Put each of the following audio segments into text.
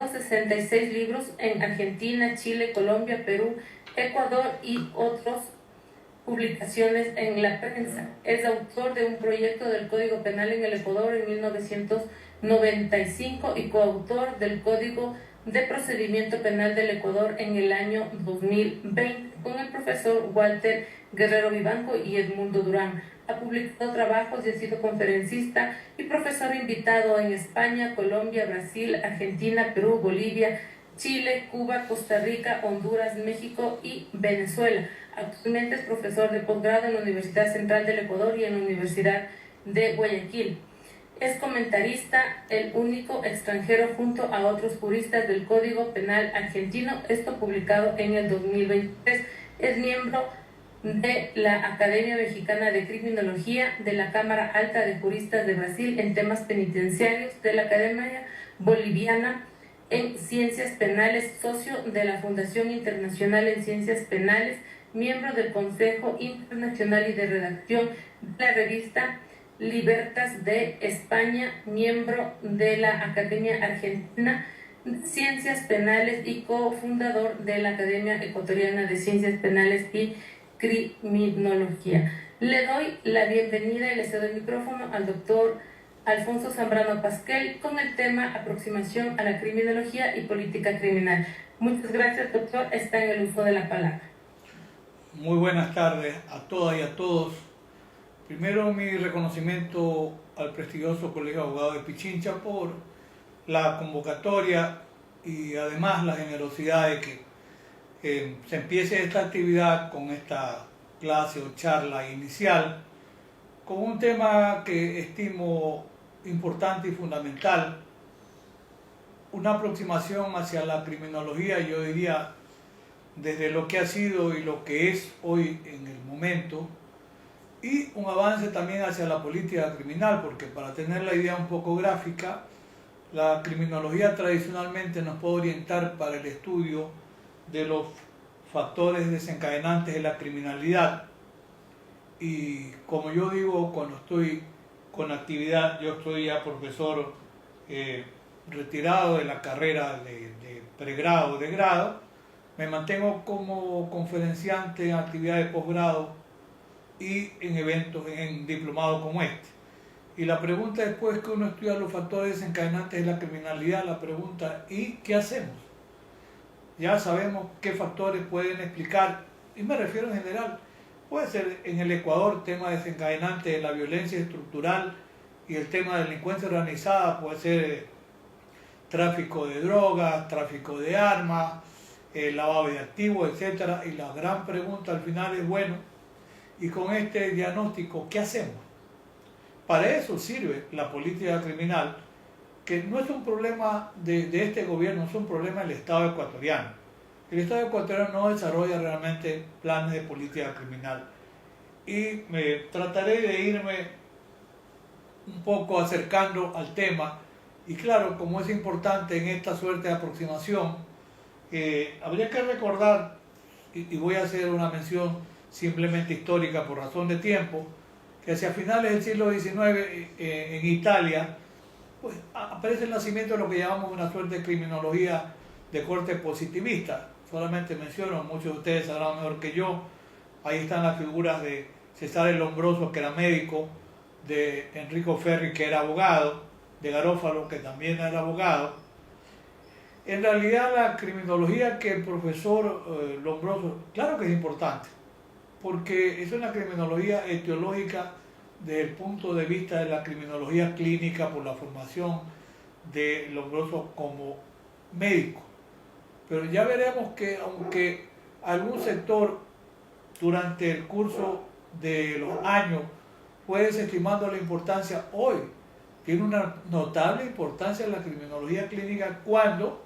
66 libros en Argentina, Chile, Colombia, Perú, Ecuador y otras publicaciones en la prensa. Es autor de un proyecto del Código Penal en el Ecuador en 1995 y coautor del Código de Procedimiento Penal del Ecuador en el año 2020 con el profesor Walter Guerrero Vivanco y Edmundo Durán. Ha publicado trabajos y ha sido conferencista y profesor invitado en España, Colombia, Brasil, Argentina, Perú, Bolivia, Chile, Cuba, Costa Rica, Honduras, México y Venezuela. Actualmente es profesor de posgrado en la Universidad Central del Ecuador y en la Universidad de Guayaquil. Es comentarista, el único extranjero junto a otros juristas del Código Penal argentino, esto publicado en el 2023. Es miembro de la Academia Mexicana de Criminología, de la Cámara Alta de Juristas de Brasil en temas penitenciarios, de la Academia Boliviana en Ciencias Penales, socio de la Fundación Internacional en Ciencias Penales, miembro del Consejo Internacional y de Redacción de la revista Libertas de España, miembro de la Academia Argentina de Ciencias Penales y cofundador de la Academia Ecuatoriana de Ciencias Penales y Criminología. Le doy la bienvenida y le cedo el micrófono al doctor Alfonso Zambrano Pasquel con el tema Aproximación a la Criminología y Política Criminal. Muchas gracias, doctor. Está en el uso de la palabra. Muy buenas tardes a todas y a todos. Primero, mi reconocimiento al prestigioso Colegio de Abogados de Pichincha por la convocatoria y además la generosidad de que se empiece esta actividad con esta clase o charla inicial con un tema que estimo importante y fundamental, una aproximación hacia la criminología, yo diría, desde lo que ha sido y lo que es hoy en el momento, y un avance también hacia la política criminal, porque para tener la idea un poco gráfica, la criminología tradicionalmente nos puede orientar para el estudio de los factores desencadenantes de la criminalidad. Y como yo digo, cuando estoy con actividad, yo estoy ya profesor retirado de la carrera de pregrado, de grado, me mantengo como conferenciante en actividades de posgrado y en eventos, en diplomados como este. Y la pregunta después que uno estudia los factores desencadenantes de la criminalidad, la pregunta, ¿y qué hacemos? Ya sabemos qué factores pueden explicar, y me refiero en general, puede ser en el Ecuador tema desencadenante de la violencia estructural y el tema de delincuencia organizada, puede ser tráfico de drogas, tráfico de armas, lavado de activos, etc. Y la gran pregunta al final es, bueno, y con este diagnóstico, ¿qué hacemos? Para eso sirve la política criminal, que no es un problema de este gobierno, es un problema del Estado ecuatoriano. El Estado ecuatoriano no desarrolla realmente planes de política criminal. Y trataré de irme un poco acercando al tema. Y claro, como es importante en esta suerte de aproximación, habría que recordar, y voy a hacer una mención simplemente histórica por razón de tiempo, que hacia finales del siglo XIX en Italia, pues aparece el nacimiento de lo que llamamos una suerte de criminología de corte positivista. Solamente menciono, muchos de ustedes sabrán mejor que yo, ahí están las figuras de Cesare Lombroso, que era médico, de Enrico Ferri, que era abogado, de Garófalo, que también era abogado. En realidad la criminología que el profesor Lombroso, claro que es importante, porque es una criminología etiológica desde el punto de vista de la criminología clínica por la formación de Lombroso como médico. Pero ya veremos que aunque algún sector durante el curso de los años fue desestimando la importancia, hoy tiene una notable importancia en la criminología clínica cuando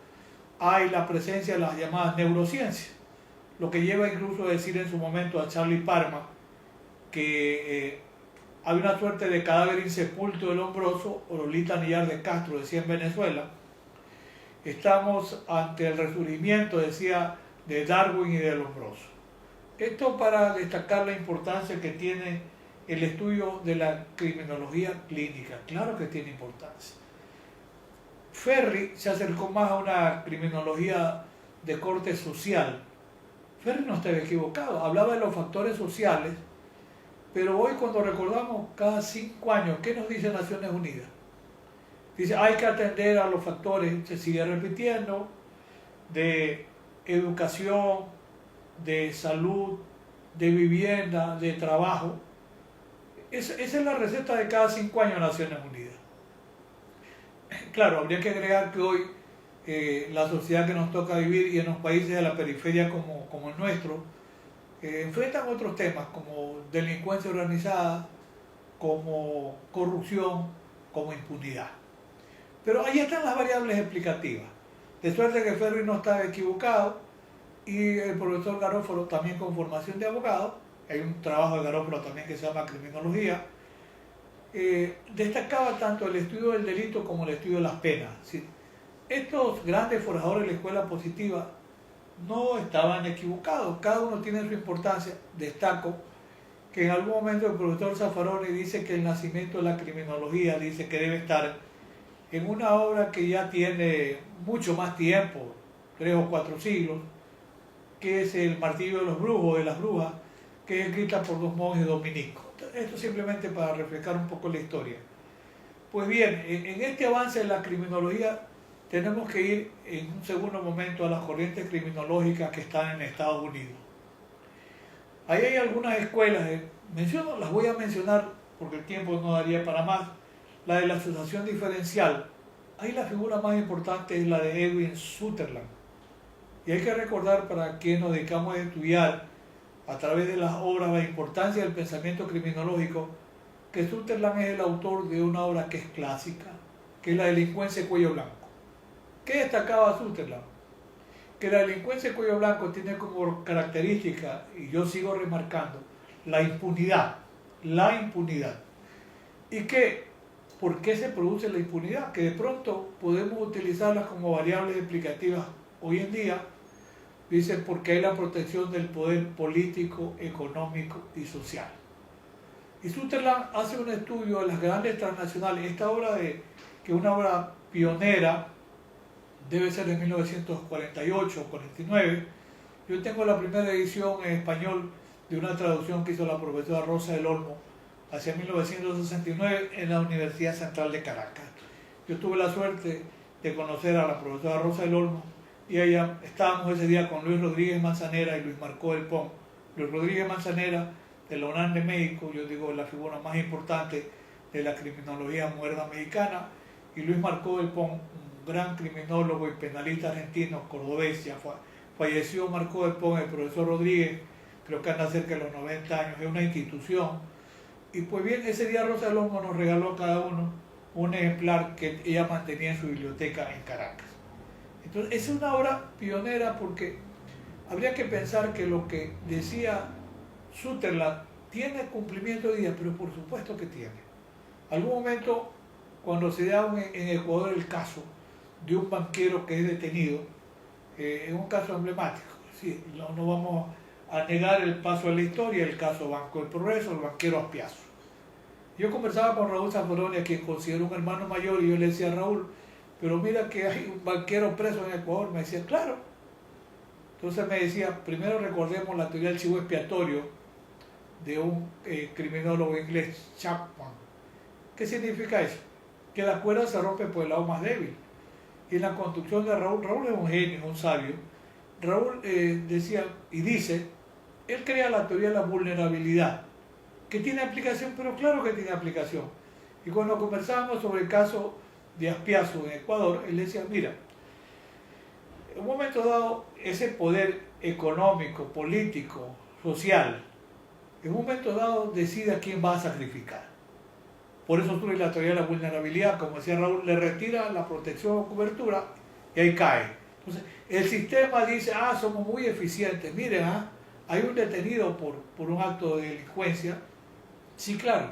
hay la presencia de las llamadas neurociencias, lo que lleva incluso a decir en su momento a Charlie Parma que hay una suerte de cadáver insepulto del Lombroso, o Lolita Nillar de Castro decía en Venezuela. Estamos ante el resurgimiento, decía, de Darwin y de Lombroso. Esto para destacar la importancia que tiene el estudio de la criminología clínica. Claro que tiene importancia. Ferri se acercó más a una criminología de corte social. Ferri no estaba equivocado, hablaba de los factores sociales, pero hoy cuando recordamos cada 5 años, ¿qué nos dice Naciones Unidas? Dice, hay que atender a los factores, se sigue repitiendo, de educación, de salud, de vivienda, de trabajo. Esa es la receta de cada 5 años Naciones Unidas. Claro, habría que agregar que hoy la sociedad que nos toca vivir y en los países de la periferia como el nuestro, enfrentan otros temas como delincuencia organizada, como corrupción, como impunidad. Pero ahí están las variables explicativas. De suerte que Ferri no estaba equivocado y el profesor Garofalo también con formación de abogado, hay un trabajo de Garofalo también que se llama Criminología, destacaba tanto el estudio del delito como el estudio de las penas. ¿Sí? Estos grandes forjadores de la escuela positiva no estaban equivocados, cada uno tiene su importancia. Destaco que en algún momento el profesor Zaffaroni dice que el nacimiento de la criminología dice que debe estar en una obra que ya tiene mucho más tiempo, 3 o 4 siglos, que es El martillo de los brujos, de las brujas, que es escrita por 2 monjes dominicos. Esto simplemente para reflejar un poco la historia. Pues bien, en este avance de la criminología tenemos que ir en un segundo momento a las corrientes criminológicas que están en Estados Unidos. Ahí hay algunas escuelas, las voy a mencionar porque el tiempo no daría para más. La de la asociación diferencial, ahí la figura más importante es la de Edwin Sutherland. Y hay que recordar, para quienes nos dedicamos a estudiar a través de las obras la importancia del pensamiento criminológico, que Sutherland es el autor de una obra que es clásica, que es La delincuencia de cuello blanco. ¿Qué destacaba Sutherland? Que la delincuencia de cuello blanco tiene como característica, y yo sigo remarcando, la impunidad. La impunidad. Y que, ¿por qué se produce la impunidad? Que de pronto podemos utilizarlas como variables explicativas hoy en día. Dice, porque hay la protección del poder político, económico y social. Y Sutherland hace un estudio de las grandes transnacionales. Esta obra, que es una obra pionera, debe ser de 1948 o 49. Yo tengo la primera edición en español de una traducción que hizo la profesora Rosa del Olmo hacia 1969 en la Universidad Central de Caracas. Yo tuve la suerte de conocer a la profesora Rosa del Olmo y estábamos ese día con Luis Rodríguez Manzanera y Luis Marcó del Pon. Luis Rodríguez Manzanera, de la UNAM de México, yo digo la figura más importante de la criminología moderna mexicana, y Luis Marcó del Pon, un gran criminólogo y penalista argentino, cordobés. Ya falleció Marcó del Pon, el profesor Rodríguez, creo que anda cerca de los 90 años, es una institución. Y pues bien, ese día Rosa del Olmo nos regaló a cada uno un ejemplar que ella mantenía en su biblioteca en Caracas. Entonces, es una obra pionera porque habría que pensar que lo que decía Sutherland tiene cumplimiento de día, pero por supuesto que tiene. Algún momento, cuando se da en Ecuador el caso de un banquero que es detenido, es un caso emblemático. Sí, no vamos a negar el paso de la historia, el caso Banco del Progreso, el banquero Aspiazo. Yo conversaba con Raúl Zaffaroni, a quien considero un hermano mayor, y yo le decía a Raúl, pero mira que hay un banquero preso en Ecuador. Me decía, claro. Entonces me decía, primero recordemos la teoría del chivo expiatorio de un criminólogo inglés, Chapman. ¿Qué significa eso? Que la cuerda se rompe por el lado más débil. Y en la construcción de Raúl es un genio, es un sabio. Raúl decía y dice, él crea la teoría de la vulnerabilidad, que tiene aplicación, pero claro que tiene aplicación. Y cuando conversábamos sobre el caso de Aspiazo en Ecuador, él decía, mira, en un momento dado, ese poder económico, político, social, en un momento dado decide a quién va a sacrificar. Por eso surge la teoría de la vulnerabilidad, como decía Raúl, le retira la protección o cobertura y ahí cae. Entonces, el sistema dice, somos muy eficientes, miren, hay un detenido por un acto de delincuencia. Sí, claro,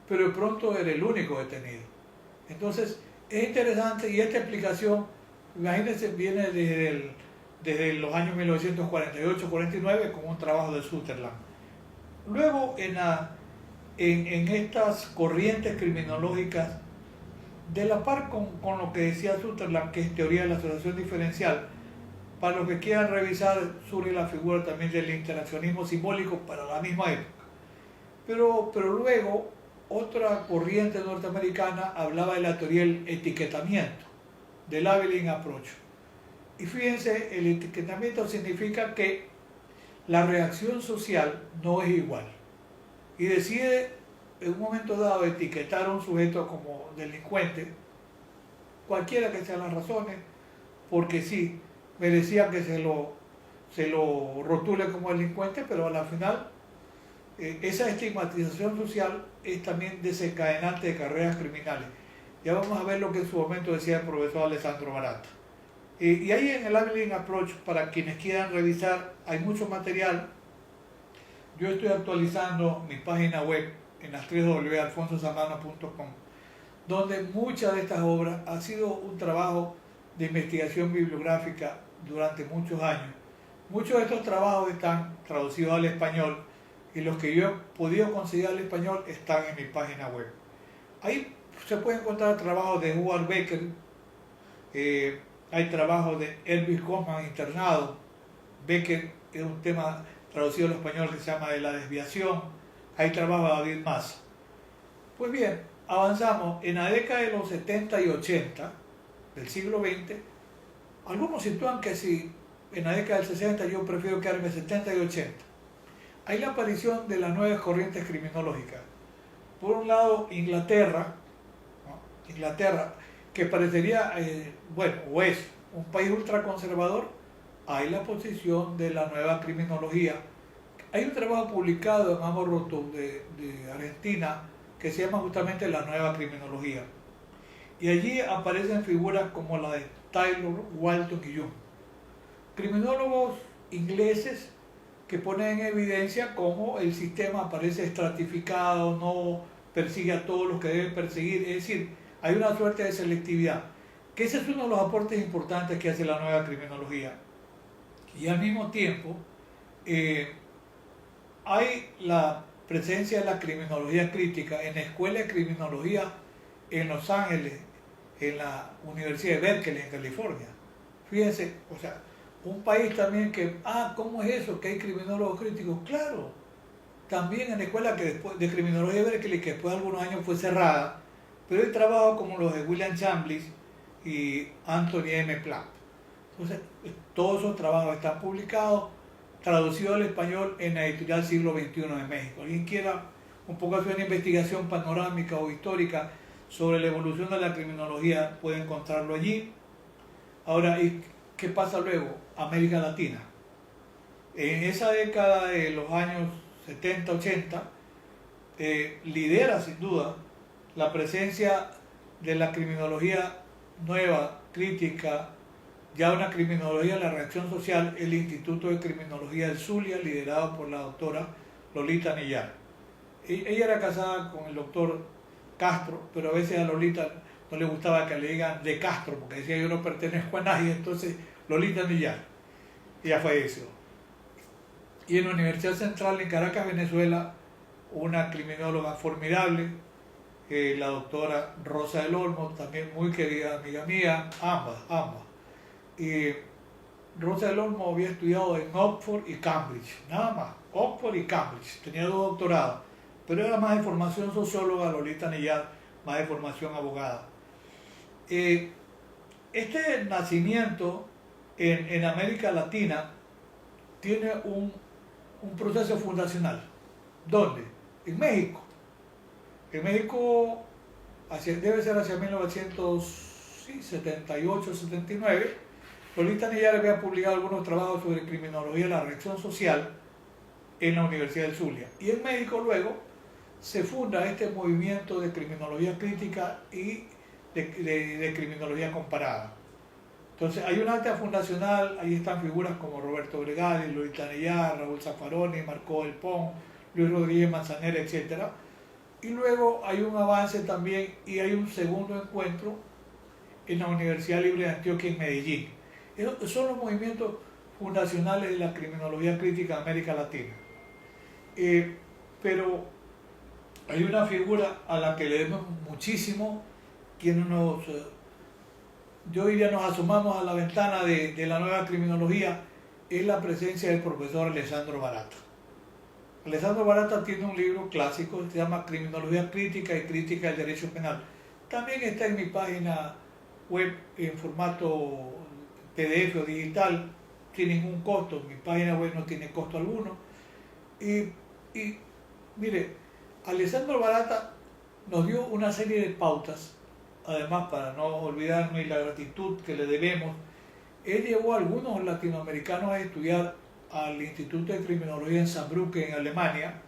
pero de pronto era el único detenido. Entonces, es interesante, y esta explicación, imagínense, viene desde los años 1948-49 con un trabajo de Sutherland. Luego, en estas corrientes criminológicas De la par con lo que decía Sutherland, que es teoría de la asociación diferencial, para los que quieran revisar, surge la figura también del interaccionismo simbólico para la misma época. Pero luego, otra corriente norteamericana hablaba de la teoría del etiquetamiento, del labeling approach. Y fíjense, el etiquetamiento significa que la reacción social no es igual. Y decide en un momento dado etiquetar a un sujeto como delincuente, cualquiera que sean las razones, porque sí, merecía que se lo rotule como delincuente, pero a la final esa estigmatización social es también desencadenante de carreras criminales. Ya vamos a ver lo que en su momento decía el profesor Alessandro Barata. Y ahí en el Labeling Approach, para quienes quieran revisar, hay mucho material. Yo estoy actualizando mi página web en las www.alfonsozambrano.com, donde muchas de estas obras ha sido un trabajo de investigación bibliográfica durante muchos años. Muchos de estos trabajos están traducidos al español y los que yo he podido conseguir al español están en mi página web. Ahí se puede encontrar trabajos de Howard Becker, hay trabajos de Elvis Hoffman internado. Becker es un tema traducido al español que se llama de la desviación. Hay trabajo de David Massa. Pues bien, avanzamos en la década de los 70 y 80 del siglo XX. Algunos sitúan que si en la década del 60, yo prefiero quedarme 70 y 80. Hay la aparición de las nuevas corrientes criminológicas. Por un lado, Inglaterra, ¿no? Inglaterra, que parecería, bueno, o es un país ultraconservador, hay la posición de la nueva criminología. Hay un trabajo publicado en Amos Roto de Argentina que se llama justamente La Nueva Criminología. Y allí aparecen figuras como la de Taylor, Walton y Jung. Criminólogos ingleses que ponen en evidencia cómo el sistema aparece estratificado, no persigue a todos los que deben perseguir, es decir, hay una suerte de selectividad, que ese es uno de los aportes importantes que hace la nueva criminología. Y al mismo tiempo, hay la presencia de la criminología crítica en la Escuela de Criminología en Los Ángeles, en la Universidad de Berkeley, en California. Fíjense, o sea, un país también que, ¿cómo es eso? Que hay criminólogos críticos. Claro, también en la Escuela de Criminología de Berkeley, que después de algunos años fue cerrada, pero hay trabajos como los de William Chambliss y Anthony M. Platt. Entonces, todos esos trabajos están publicados, traducidos al español en la editorial Siglo XXI de México. Alguien quiera un poco hacer una investigación panorámica o histórica sobre la evolución de la criminología, puede encontrarlo allí. Ahora, ¿y qué pasa luego? América Latina. En esa década de los años 70, 80, lidera sin duda la presencia de la criminología nueva, crítica, ya una criminología de la reacción social, el Instituto de Criminología del Zulia, liderado por la doctora Lolita Niyar. Ella era casada con el doctor Castro, pero a veces a Lolita no le gustaba que le digan de Castro, porque decía yo no pertenezco a nadie, entonces Lolita Niyar. Ella falleció. Y en la Universidad Central en Caracas, Venezuela, una criminóloga formidable, la doctora Rosa del Olmo, también muy querida amiga mía, ambas. Y Rosa del Olmo había estudiado en Oxford y Cambridge, nada más, Oxford y Cambridge, tenía 2 doctorados, pero era más de formación socióloga, Lolita Niyar, más de formación abogada. Este nacimiento en América Latina tiene un proceso fundacional. ¿Dónde? En México. En México debe ser hacia 1978, 79. Lolita Niyar había publicado algunos trabajos sobre criminología y la reacción social en la Universidad del Zulia. Y en México luego se funda este movimiento de criminología crítica y de criminología comparada. Entonces hay una acta fundacional, ahí están figuras como Roberto Gregali, Lolita Niyar, Raúl Zaffaroni, Marco del Pont, Luis Rodríguez Manzanera, etc. Y luego hay un avance también y hay un segundo encuentro en la Universidad Libre de Antioquia en Medellín. Esos son los movimientos fundacionales de la criminología crítica de América Latina. Pero hay una figura a la que le debemos muchísimo quienes yo diría nos asomamos a la ventana de la nueva criminología, es la presencia del profesor Alessandro Barata. Alessandro Barata tiene un libro clásico, se llama Criminología Crítica y Crítica del Derecho Penal. También está en mi página web en formato PDF o digital, sin ningún costo. Mi página web no tiene costo alguno. Y mire, Alessandro Barata nos dio una serie de pautas, además para no olvidarme la gratitud que le debemos. Él llevó a algunos latinoamericanos a estudiar al Instituto de Criminología en Saarbrücken, en Alemania.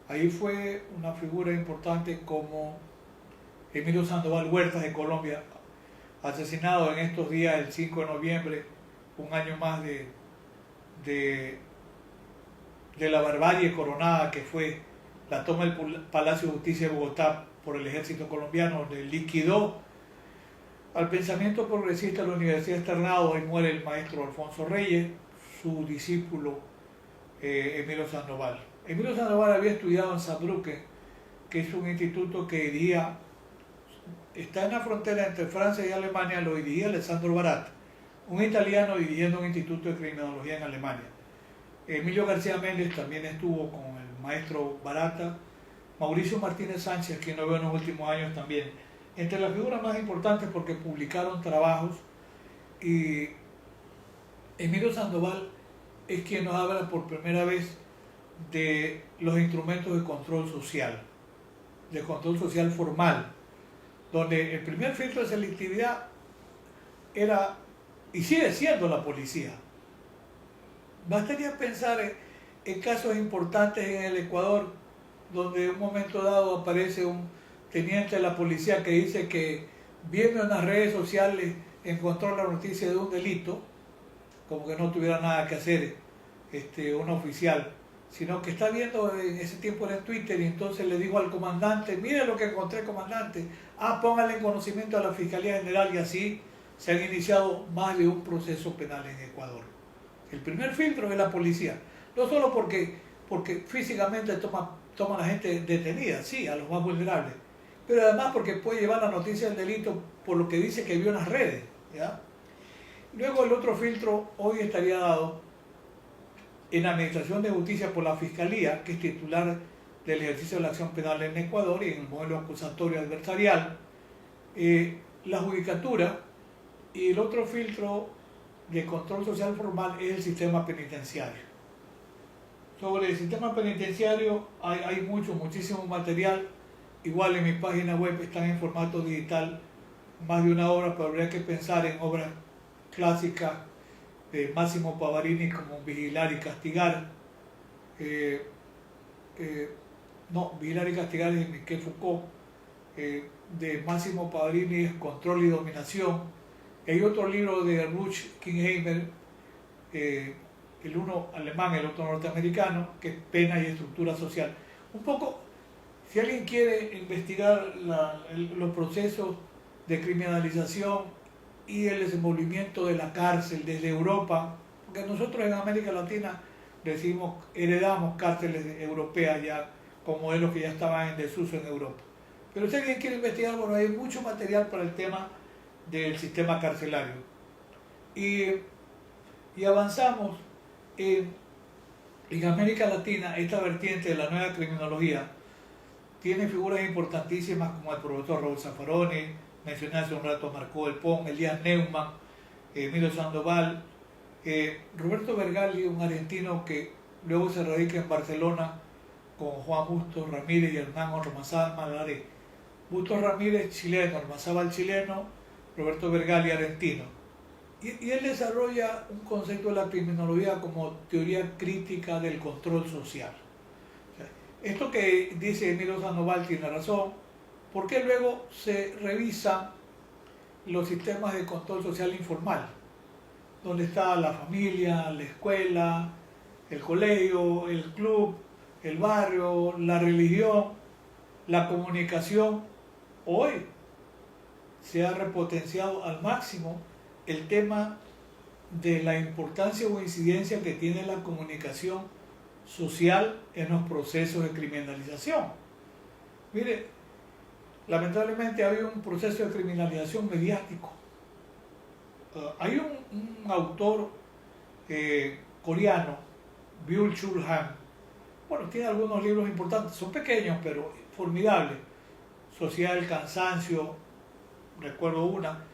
Ahí fue una figura importante como Emilio Sandoval Huertas de Colombia, asesinado en estos días, el 5 de noviembre, un año más de la barbarie coronada que fue la toma del Palacio de Justicia de Bogotá por el ejército colombiano, donde liquidó al pensamiento progresista de la Universidad Externado. Ahí muere el maestro Alfonso Reyes, su discípulo Emilio Sandoval. Emilio Sandoval había estudiado en Saarbrücken, que es un instituto que dirigía, está en la frontera entre Francia y Alemania, lo dirigía Alessandro Barata, un italiano dirigiendo un instituto de criminología en Alemania. Emilio García Méndez también estuvo con el maestro Barata, Mauricio Martínez Sánchez, quien lo veo en los últimos años también, entre las figuras más importantes porque publicaron trabajos. Y Emilio Sandoval es quien nos habla por primera vez de los instrumentos de control social formal, donde el primer filtro de selectividad era y sigue siendo la policía. Bastaría pensar en casos importantes en el Ecuador, donde en un momento dado aparece un teniente de la policía que dice que viendo en las redes sociales encontró la noticia de un delito, como que no tuviera nada que hacer un oficial, sino que está viendo, en ese tiempo era en Twitter, y entonces le dijo al comandante: mire lo que encontré, comandante, póngale en conocimiento a la Fiscalía General, y así se han iniciado más de un proceso penal en Ecuador. El primer filtro es la policía, no solo porque físicamente toma a la gente detenida, sí, a los más vulnerables, pero además porque puede llevar la noticia del delito por lo que dice que vio en las redes, ¿ya? Luego el otro filtro hoy estaría dado en la Administración de Justicia por la Fiscalía, que es titular del ejercicio de la acción penal en Ecuador, y en el modelo acusatorio adversarial, la Judicatura, y el otro filtro de control social formal es el sistema penitenciario. Sobre el sistema penitenciario hay muchísimo material. Igual en mi página web están en formato digital más de una obra, pero habría que pensar en obras clásicas de Máximo Pavarini como Vigilar y Castigar. Vigilar y Castigar es de Miquel Foucault. De Máximo Pavarini es Control y Dominación. Hay otro libro de Ruch Kingheimer, el uno alemán, el otro norteamericano, que es Pena y Estructura Social. Un poco, si alguien quiere investigar los procesos de criminalización y el desenvolvimiento de la cárcel desde Europa, porque nosotros en América Latina heredamos cárceles europeas ya con modelos que ya estaban en desuso en Europa. Pero si alguien quiere investigar, bueno, hay mucho material para el tema del sistema carcelario. Y avanzamos en América Latina. Esta vertiente de la nueva criminología tiene figuras importantísimas como el profesor Raúl Zaffaroni, mencioné hace un rato a Marco del Pon, Elías Neumann, Emilio Sandoval, Roberto Vergali, un argentino que luego se radica en Barcelona con Juan Bustos Ramírez y Hernán Ormazábal. Bustos Ramírez, chileno, Ormazábal, chileno, Roberto Vergali, argentino. Y él desarrolla un concepto de la criminología como teoría crítica del control social. O sea, esto que dice Emilio Sandoval tiene razón, porque luego se revisan los sistemas de control social informal, donde está la familia, la escuela, el colegio, el club, el barrio, la religión, la comunicación. Hoy se ha repotenciado al máximo el tema de la importancia o incidencia que tiene la comunicación social en los procesos de criminalización. Mire, lamentablemente había un proceso de criminalización mediático. Hay un autor coreano, Byul-Chul Han, bueno, tiene algunos libros importantes, son pequeños pero formidables. Sociedad del Cansancio, recuerdo una,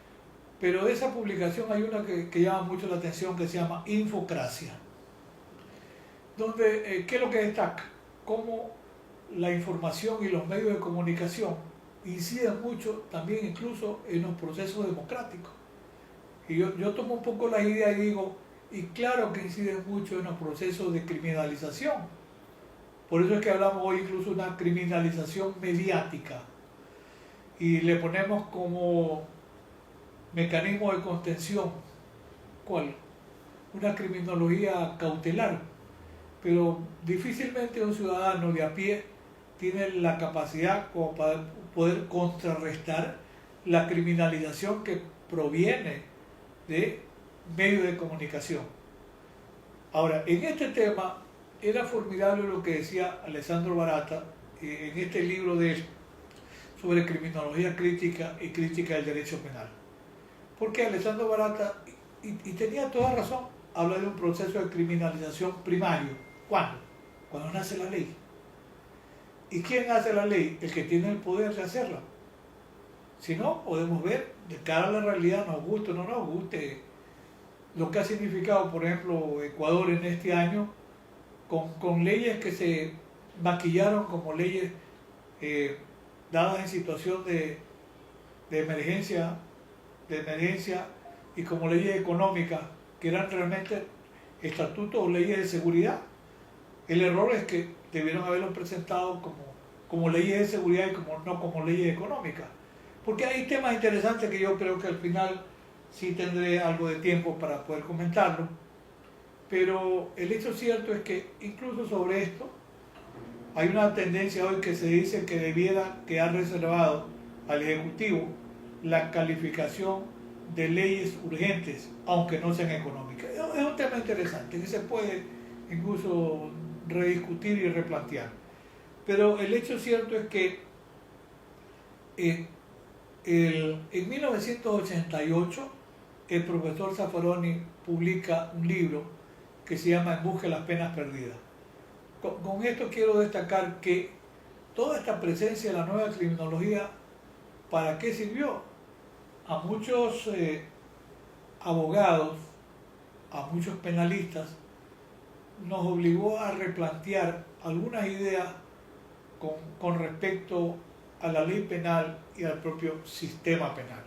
pero de esa publicación hay una que llama mucho la atención, que se llama Infocracia, donde, ¿qué es lo que destaca? Cómo la información y los medios de comunicación inciden mucho también incluso en los procesos democráticos. Y yo tomo un poco la idea y digo, y claro que inciden mucho en los procesos de criminalización. Por eso es que hablamos hoy incluso de una criminalización mediática. Y le ponemos como mecanismo de contención, ¿cuál? Una criminología cautelar. Pero difícilmente un ciudadano de a pie tiene la capacidad como para poder contrarrestar la criminalización que proviene de medios de comunicación. Ahora, en este tema era formidable lo que decía Alessandro Baratta en este libro de él sobre criminología crítica y crítica del derecho penal. Porque Alessandro Baratta, y tenía toda razón, habla de un proceso de criminalización primario. ¿Cuándo? Cuando nace la ley. ¿Y quién hace la ley? El que tiene el poder de hacerla. Si no, podemos ver de cara a la realidad, nos guste o no nos guste, lo que ha significado, por ejemplo, Ecuador en este año, con leyes que se maquillaron como leyes dadas en situación de emergencia y como leyes económicas, que eran realmente estatutos o leyes de seguridad. El error es que debieron haberlos presentado como leyes de seguridad y no como leyes económicas. Porque hay temas interesantes que yo creo que al final sí tendré algo de tiempo para poder comentarlo. Pero el hecho cierto es que incluso sobre esto hay una tendencia hoy que se dice que debiera quedar reservado al Ejecutivo la calificación de leyes urgentes, aunque no sean económicas. Es un tema interesante que se puede incluso rediscutir y replantear. Pero el hecho cierto es que en 1988 el profesor Zaffaroni publica un libro que se llama En busca de las penas perdidas. Con esto quiero destacar que toda esta presencia de la nueva criminología, ¿para qué sirvió? A muchos abogados, a muchos penalistas, nos obligó a replantear algunas ideas con respecto a la ley penal y al propio sistema penal.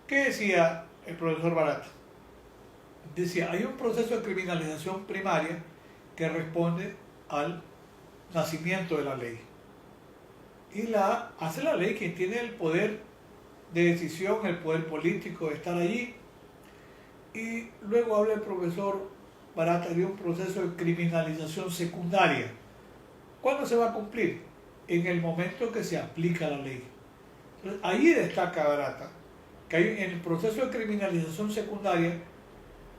¿Qué decía el profesor Baratta? Decía, hay un proceso de criminalización primaria que responde al nacimiento de la ley. Y hace la ley quien tiene el poder de decisión, el poder político de estar allí. Y luego habla el profesor Baratta de un proceso de criminalización secundaria. ¿Cuándo se va a cumplir? En el momento que se aplica la ley. Entonces, ahí destaca Baratta que en el proceso de criminalización secundaria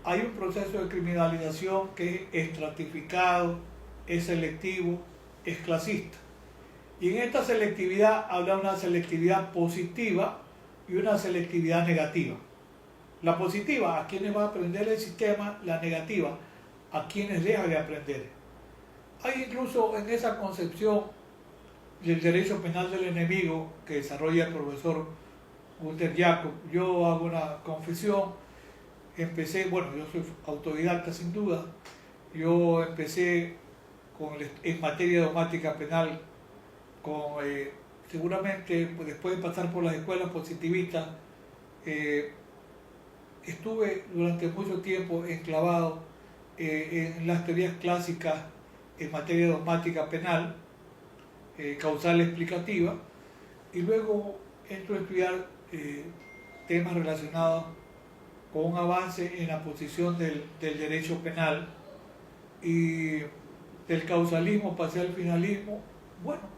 hay un proceso de criminalización que es estratificado, es selectivo, es clasista. Y en esta selectividad habla de una selectividad positiva y una selectividad negativa. La positiva, a quienes va a aprender el sistema; la negativa, a quienes deja de aprender. Hay incluso en esa concepción del derecho penal del enemigo que desarrolla el profesor Gunter Jacob. Yo hago una confesión. Yo soy autodidacta sin duda. Yo empecé en materia de dogmática penal seguramente después de pasar por las escuelas positivistas, estuve durante mucho tiempo enclavado en las teorías clásicas en materia de dogmática penal, causal explicativa, y luego entro a estudiar temas relacionados con un avance en la posición del derecho penal, y del causalismo pasé al finalismo. Bueno,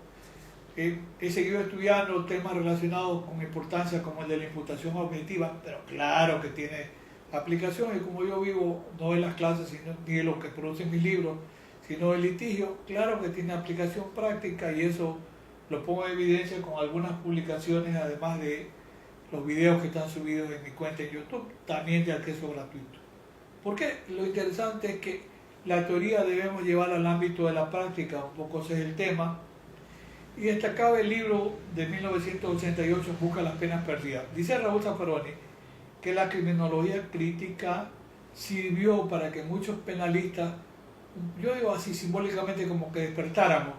he seguido estudiando temas relacionados con importancia como el de la imputación objetiva, pero claro que tiene aplicación, y como yo vivo no de las clases ni de lo que producen mis libros, sino del litigio, claro que tiene aplicación práctica, y eso lo pongo en evidencia con algunas publicaciones, además de los videos que están subidos en mi cuenta en YouTube, también de acceso gratuito. Porque lo interesante es que la teoría debemos llevarla al ámbito de la práctica, un poco ese es el tema. Y destacaba el libro de 1988, Busca las penas perdidas. Dice Raúl Zaffaroni que la criminología crítica sirvió para que muchos penalistas, yo digo así simbólicamente, como que despertáramos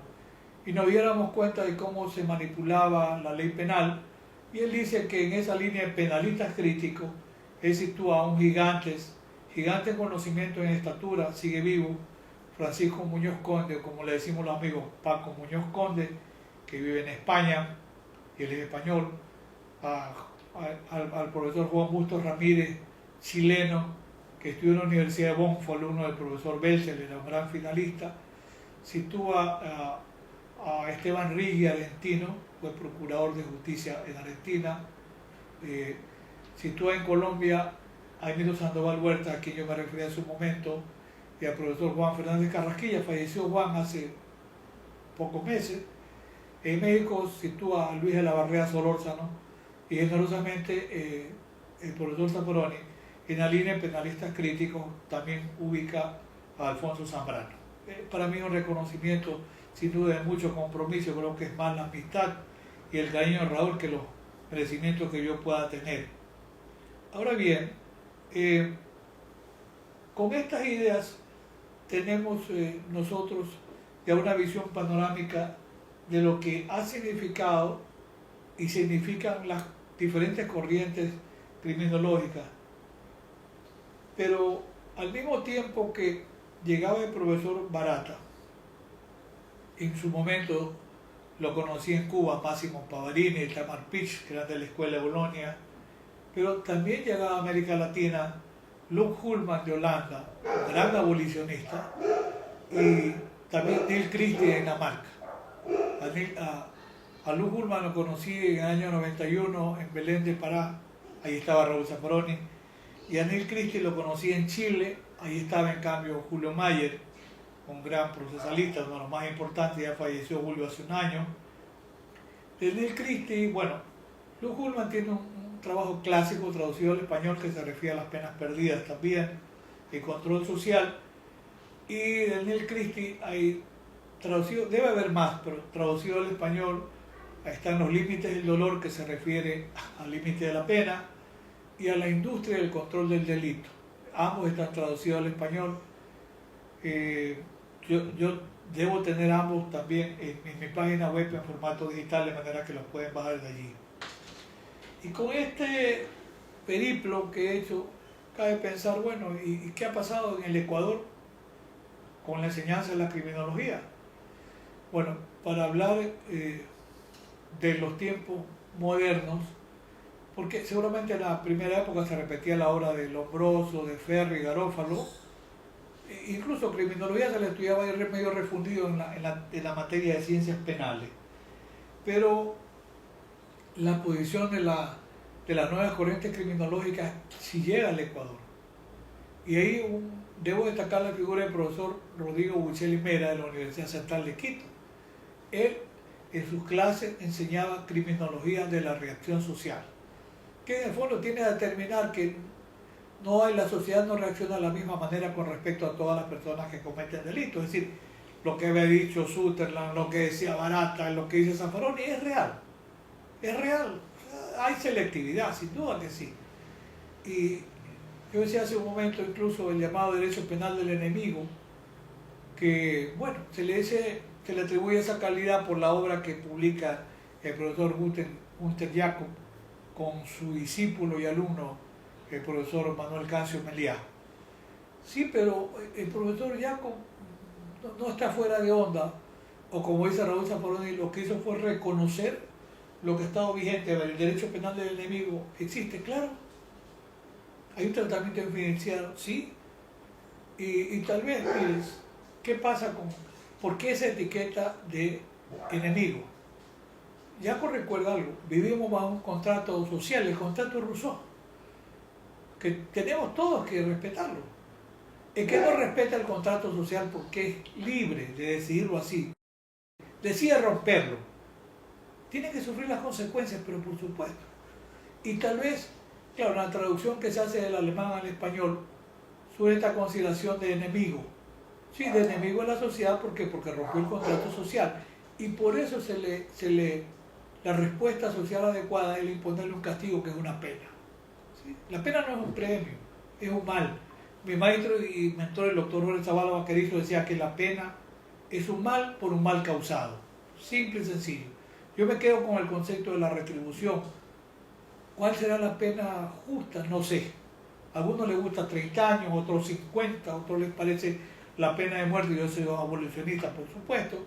y nos diéramos cuenta de cómo se manipulaba la ley penal. Y él dice que en esa línea de penalistas críticos, él sitúa a un gigante en conocimiento, en estatura, sigue vivo, Francisco Muñoz Conde, o como le decimos los amigos, Paco Muñoz Conde, que vive en España, y él es español, al profesor Juan Bustos Ramírez, chileno, que estudió en la Universidad de Bonn, fue alumno del profesor Belzel, era un gran finalista. Sitúa a Esteban Riggi, argentino, fue procurador de justicia en Argentina. Sitúa en Colombia a Emilio Sandoval Huerta, a quien yo me refería en su momento, y al profesor Juan Fernández Carrasquilla. Falleció Juan hace pocos meses. En México sitúa a Luis de la Barrera Solórzano, y generosamente el profesor Zaffaroni, en la línea de penalistas críticos, también ubica a Alfonso Zambrano. Para mí un reconocimiento sin duda de mucho compromiso, creo que es más la amistad y el cariño de Raúl que los merecimientos que yo pueda tener. Ahora bien, con estas ideas tenemos nosotros ya una visión panorámica de lo que ha significado y significan las diferentes corrientes criminológicas. Pero al mismo tiempo que llegaba el profesor Barata, en su momento lo conocí en Cuba, Máximo Pavarini, Tamar Pitch, que eran de la Escuela de Bolonia, pero también llegaba a América Latina Luc Hulman de Holanda, gran abolicionista, y también Neil Christie de Dinamarca. A Luc Hulman lo conocí en el año 91 en Belén de Pará, ahí estaba Raúl Zaffaroni, y a Neil Christie lo conocí en Chile, ahí estaba en cambio Julio Mayer, un gran procesalista, uno de los más importantes, ya falleció Julio hace un año. De Neil Christie, bueno, Luc Hulman tiene un trabajo clásico traducido al español que se refiere a las penas perdidas también, el control social, y de Neil Christie hay traducido, debe haber más, pero traducido al español están Los límites del dolor, que se refiere al límite de la pena, y a la industria del control del delito. Ambos están traducidos al español. Yo debo tener ambos también en mi página web en formato digital, de manera que los pueden bajar de allí. Y con este periplo que he hecho, cabe pensar, bueno, ¿y qué ha pasado en el Ecuador con la enseñanza de la criminología? Bueno, para hablar de los tiempos modernos, porque seguramente en la primera época se repetía la obra de Lombroso, de Ferri, Garófalo, incluso criminología se le estudiaba medio refundido en la materia de ciencias penales, pero la posición de las nuevas corrientes criminológicas sí llega al Ecuador. Y ahí debo destacar la figura del profesor Rodrigo Buchelli Mera de la Universidad Central de Quito. Él en sus clases enseñaba criminología de la reacción social, que en el fondo tiene a determinar que la sociedad no reacciona de la misma manera con respecto a todas las personas que cometen delitos. Es decir, lo que había dicho Sutherland, lo que decía Barata, lo que dice Zaffaroni, es real. Es real. Hay selectividad, sin duda que sí. Y yo decía hace un momento incluso el llamado derecho penal del enemigo, que, bueno, se le atribuye esa calidad por la obra que publica el profesor Gunther Jacob con su discípulo y alumno, el profesor Manuel Cancio Meliá. Sí, pero el profesor Jacob no está fuera de onda, o como dice Raúl Zaffaroni, lo que hizo fue reconocer lo que ha estado vigente. El derecho penal del enemigo existe, claro. Hay un tratamiento diferenciado, sí. Y tal vez, mires, ¿qué pasa por qué esa etiqueta de enemigo? Jacob recuerda algo, vivimos bajo un contrato social, el contrato de Rousseau, que tenemos todos que respetarlo. El que no respeta el contrato social porque es libre de decidirlo así, decide romperlo. tienen que sufrir las consecuencias, pero por supuesto. Y tal vez, claro, la traducción que se hace del alemán al español sobre esta consideración de enemigo. Sí, de enemigo en la sociedad porque rompió el contrato social. Y por eso la respuesta social adecuada es imponerle un castigo que es una pena. ¿Sí? La pena no es un premio, es un mal. Mi maestro y mentor, el doctor Jorge Zavala Vaquerizo, decía que la pena es un mal por un mal causado. Simple y sencillo. Yo me quedo con el concepto de la retribución. ¿Cuál será la pena justa? No sé. A algunos les gusta 30 años, otros 50, a otros les parece la pena de muerte. Yo soy abolicionista, por supuesto.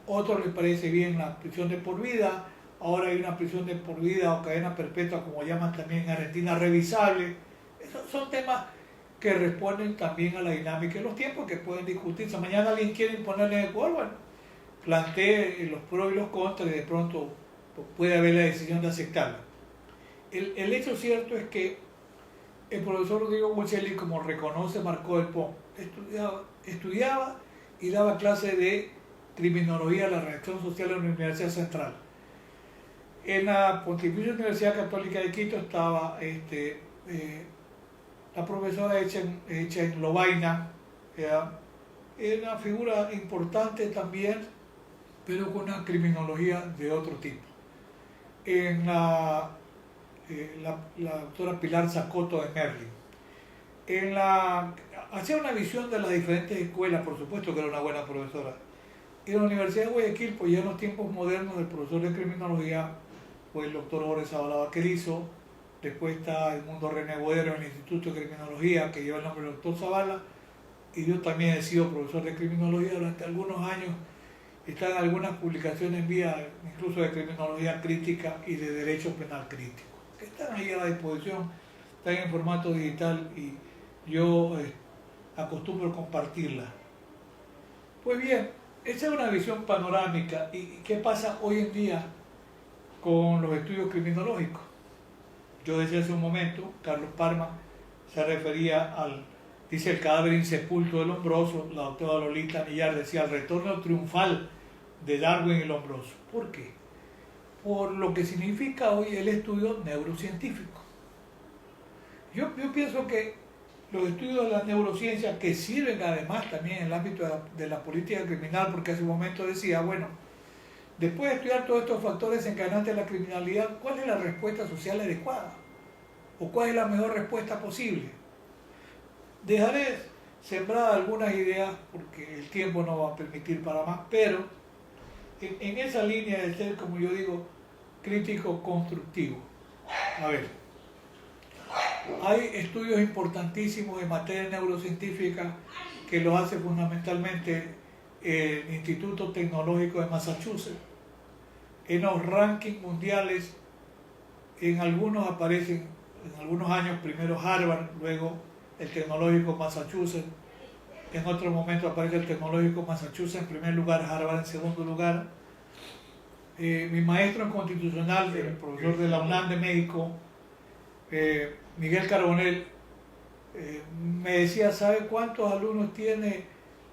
A otros les parece bien la prisión de por vida. Ahora hay una prisión de por vida o cadena perpetua, como llaman también en Argentina, revisable. Esos son temas que responden también a la dinámica de los tiempos, que pueden discutirse. Mañana alguien quiere imponerle en Ecuador, bueno, plantee los pros y los contras y de pronto puede haber la decisión de aceptarla. El hecho cierto es que el profesor Rodrigo Bocelli, como reconoce Marcó del Pont, estudiaba y daba clases de criminología de la reacción social en la Universidad Central. En la Pontificia Universidad Católica de Quito estaba la profesora Echen Lobaina, era una figura importante también, pero con una criminología de otro tipo. En la doctora Pilar Zacoto de Merlin. Hacía una visión de las diferentes escuelas, por supuesto que era una buena profesora. En la Universidad de Guayaquil, pues ya en los tiempos modernos, el profesor de criminología fue el doctor Jorge Zavala Vaquerizo. Después está Edmundo René Bodero en el Instituto de Criminología, que lleva el nombre del doctor Zavala. Y yo también he sido profesor de criminología durante algunos años. Están algunas publicaciones en vía, incluso de criminología crítica y de derecho penal crítico, que están ahí a la disposición, están en formato digital y yo acostumbro compartirla. Pues bien, esa es una visión panorámica. ¿Y qué pasa hoy en día con los estudios criminológicos? Yo decía hace un momento, Carlos Parma se refería dice el cadáver insepulto del Lombroso, la doctora Lolita Millar decía el retorno triunfal de Darwin y Lombroso. ¿Por qué? Por lo que significa hoy el estudio neurocientífico. Yo pienso que los estudios de la neurociencia, que sirven además también en el ámbito de la política criminal, porque hace un momento decía, bueno, después de estudiar todos estos factores desencadenantes de la criminalidad, ¿cuál es la respuesta social adecuada? ¿O cuál es la mejor respuesta posible? Dejaré sembradas algunas ideas, porque el tiempo no va a permitir para más, pero en esa línea de ser, como yo digo, crítico constructivo. A ver, hay estudios importantísimos en materia neurocientífica que los hace fundamentalmente el Instituto Tecnológico de Massachusetts. En los rankings mundiales, en algunos aparecen, en algunos años, primero Harvard, luego el Tecnológico Massachusetts, en otro momento aparece el Tecnológico Massachusetts en primer lugar, Harvard en segundo lugar. Mi maestro en constitucional, el profesor de la UNAM de México, Miguel Carbonell, me decía, ¿sabe cuántos alumnos tiene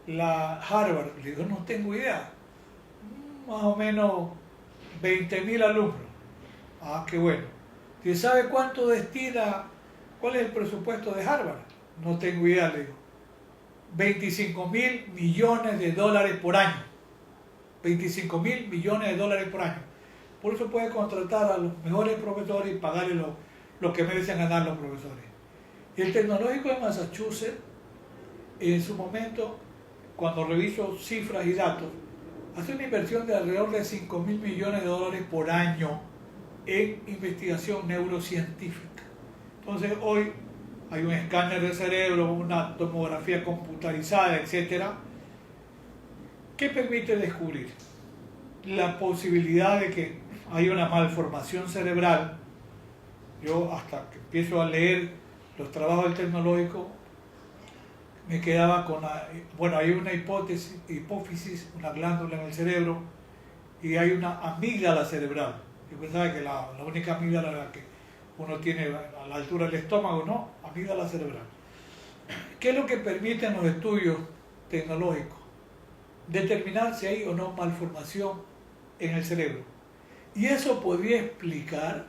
la Harvard? Le digo, no tengo idea. Más o menos 20.000 alumnos. Ah, qué bueno. ¿Y sabe cuánto destina? ¿Cuál es el presupuesto de Harvard? No tengo idea, le digo. 25.000 millones de dólares por año. 25.000 millones de dólares por año. Por eso puede contratar a los mejores profesores y pagarle lo que merecen ganar los profesores. Y el Tecnológico de Massachusetts, en su momento, cuando reviso cifras y datos, hace una inversión de alrededor de 5.000 millones de dólares por año en investigación neurocientífica. Entonces hoy hay un escáner de cerebro, una tomografía computarizada, etcétera, que permite descubrir la posibilidad de que haya una malformación cerebral. Yo hasta que empiezo a leer los trabajos del tecnológico me quedaba con hay una hipófisis, una glándula en el cerebro y hay una amígdala cerebral. Yo pensaba que la única amígdala era la que uno tiene a la altura del estómago, no, amígdala cerebral. ¿Qué es lo que permiten los estudios tecnológicos? Determinar si hay o no malformación en el cerebro. Y eso podría explicar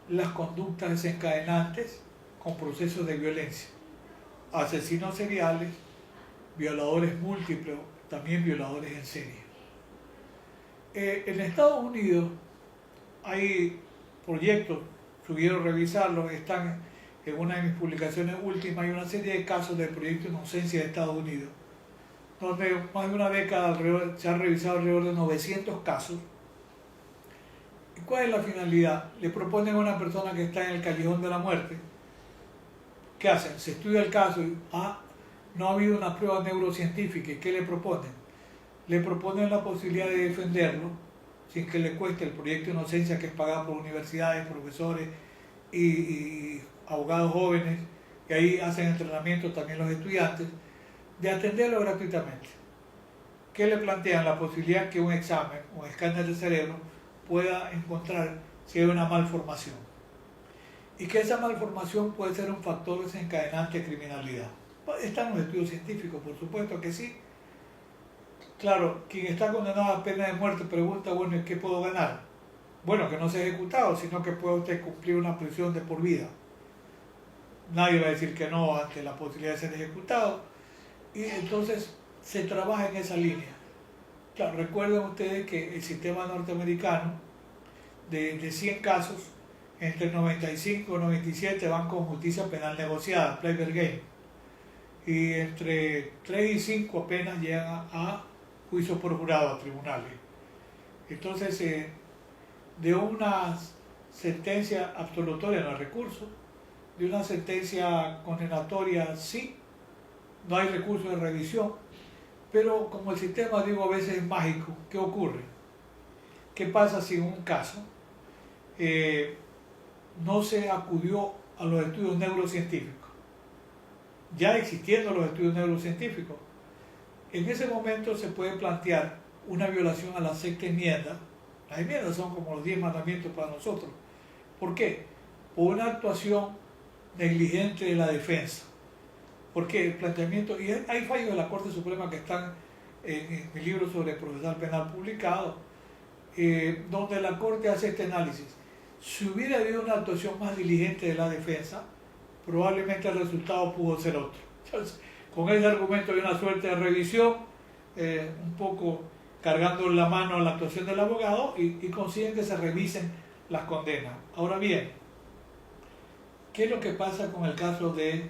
las conductas desencadenantes con procesos de violencia. Asesinos seriales, violadores múltiples, también violadores en serie. En Estados Unidos hay proyectos, subieron revisarlos, están en una de mis publicaciones últimas, hay una serie de casos del proyecto Inocencia de Estados Unidos, donde más de una década se han revisado alrededor de 900 casos. ¿Y cuál es la finalidad? Le proponen a una persona que está en el callejón de la muerte. ¿Qué hacen? Se estudia el caso y no ha habido una prueba neurocientífica. ¿Y qué le proponen? Le proponen la posibilidad de defenderlo sin que le cueste el proyecto Inocencia, que es pagado por universidades, profesores y abogados jóvenes, y ahí hacen entrenamiento también los estudiantes, de atenderlo gratuitamente. ¿Qué le plantean? La posibilidad que un examen, un escáner de cerebro, pueda encontrar si hay una malformación. Y que esa malformación puede ser un factor desencadenante de criminalidad. Están los estudios científicos, por supuesto que sí. Claro, quien está condenado a pena de muerte pregunta, bueno, ¿y qué puedo ganar? Bueno, que no sea ejecutado, sino que pueda usted cumplir una prisión de por vida. Nadie va a decir que no ante la posibilidad de ser ejecutado. Y entonces se trabaja en esa línea. Claro, recuerden ustedes que el sistema norteamericano, de 100 casos, entre 95 y 97 van con justicia penal negociada, plea bargain. Y entre 3 y 5 apenas llegan a juicio por jurado, a tribunales. Entonces, de una sentencia absolutoria no hay recurso, de una sentencia condenatoria sí, no hay recurso de revisión, pero como el sistema, digo, a veces es mágico, ¿qué ocurre? ¿Qué pasa si en un caso no se acudió a los estudios neurocientíficos? Ya existiendo los estudios neurocientíficos, en ese momento se puede plantear una violación a la sexta enmienda. Las enmiendas son como los 10 mandamientos para nosotros. ¿Por qué? Por una actuación negligente de la defensa. Porque el planteamiento, y hay fallos de la Corte Suprema que están en mi libro sobre procesal penal publicado, donde la Corte hace este análisis. Si hubiera habido una actuación más diligente de la defensa, probablemente el resultado pudo ser otro. Entonces, con ese argumento hay una suerte de revisión, un poco cargando la mano a la actuación del abogado y consiguen que se revisen las condenas. Ahora bien, ¿qué es lo que pasa con el caso de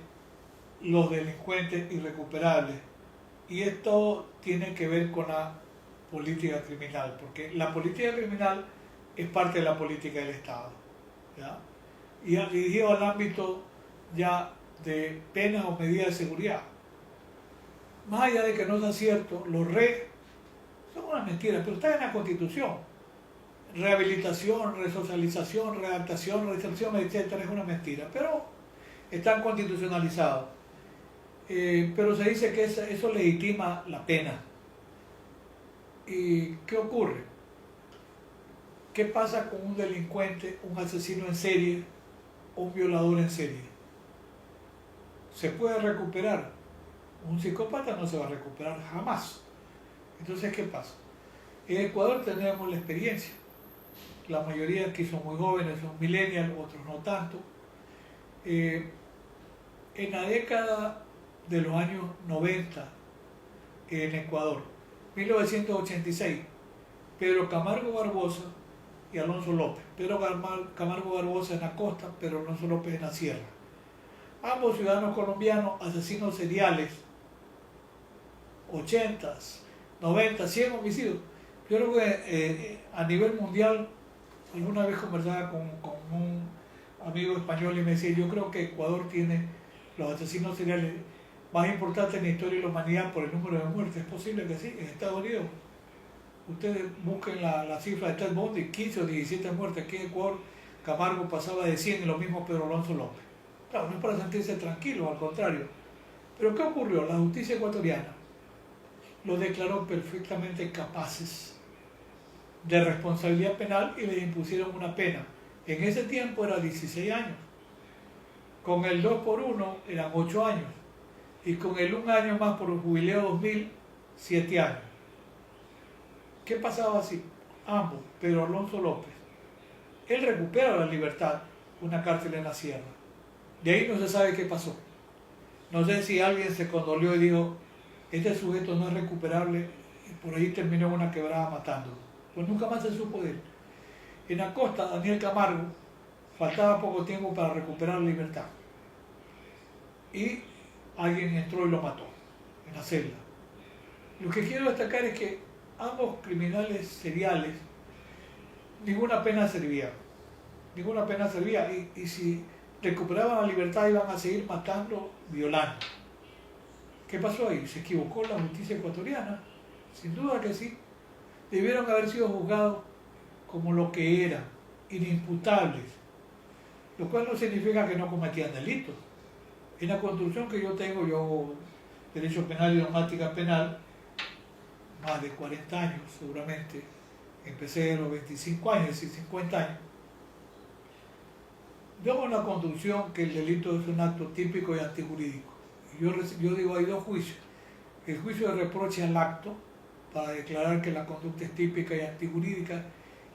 los delincuentes irrecuperables? Y esto tiene que ver con la política criminal, porque la política criminal es parte de la política del Estado, ¿ya? Y dirigido al ámbito ya de penas o medidas de seguridad. Más allá de que no sea cierto, los son una mentira, pero está en la Constitución. Rehabilitación, resocialización, readaptación, reinserción, etcétera, es una mentira, pero están constitucionalizados. Pero se dice que eso legitima la pena. ¿Y qué ocurre? ¿Qué pasa con un delincuente, un asesino en serie o un violador en serie? ¿Se puede recuperar? Un psicópata no se va a recuperar jamás. Entonces, ¿qué pasa? En Ecuador tenemos la experiencia. La mayoría aquí son muy jóvenes, son millennials, otros no tanto. En la década de los años 90 en Ecuador, 1986, Pedro Camargo Barbosa y Alonso López. Pedro Camargo Barbosa en la costa, Pedro Alonso López en la sierra. Ambos ciudadanos colombianos, asesinos seriales, 80, 90, 100 homicidios. Yo creo que a nivel mundial, alguna vez conversaba con un amigo español y me decía, yo creo que Ecuador tiene los asesinos seriales más importantes en la historia de la humanidad por el número de muertes. Es posible que sí, en Estados Unidos. Ustedes busquen la cifra de Ted Bundy, 15 o 17 muertes. Aquí en Ecuador, Camargo pasaba de 100 y lo mismo Pedro Alonso López. Claro, no es para sentirse tranquilo, al contrario. Pero ¿qué ocurrió? La justicia ecuatoriana los declaró perfectamente capaces de responsabilidad penal y les impusieron una pena. En ese tiempo era 16 años. Con el 2 por 1 eran 8 años. Y con el 1 año más por el jubileo 2000, 7 años. ¿Qué pasaba así? ambos, Pedro Alonso López, él recupera la libertad, una cárcel en la sierra. De ahí no se sabe qué pasó. No sé si alguien se condolió y dijo, este sujeto no es recuperable, y por ahí terminó en una quebrada matándolo. Pues nunca más se supo de él. En la costa, Daniel Camargo, faltaba poco tiempo para recuperar la libertad. Y alguien entró y lo mató en la celda. Lo que quiero destacar es que ambos criminales seriales, ninguna pena servía. Ninguna pena servía. Y si recuperaban la libertad iban a seguir matando, violando. ¿Qué pasó ahí? ¿Se equivocó la justicia ecuatoriana? Sin duda que sí. Debieron haber sido juzgados como lo que eran, inimputables. Lo cual no significa que no cometían delitos. En la construcción que yo tengo, yo hago Derecho Penal y Dogmática Penal, más de 40 años seguramente, empecé a los 25 años, es decir, 50 años. Yo hago una construcción que el delito es un acto típico y antijurídico. Yo digo, hay dos juicios. El juicio de reproche al acto, para declarar que la conducta es típica y antijurídica,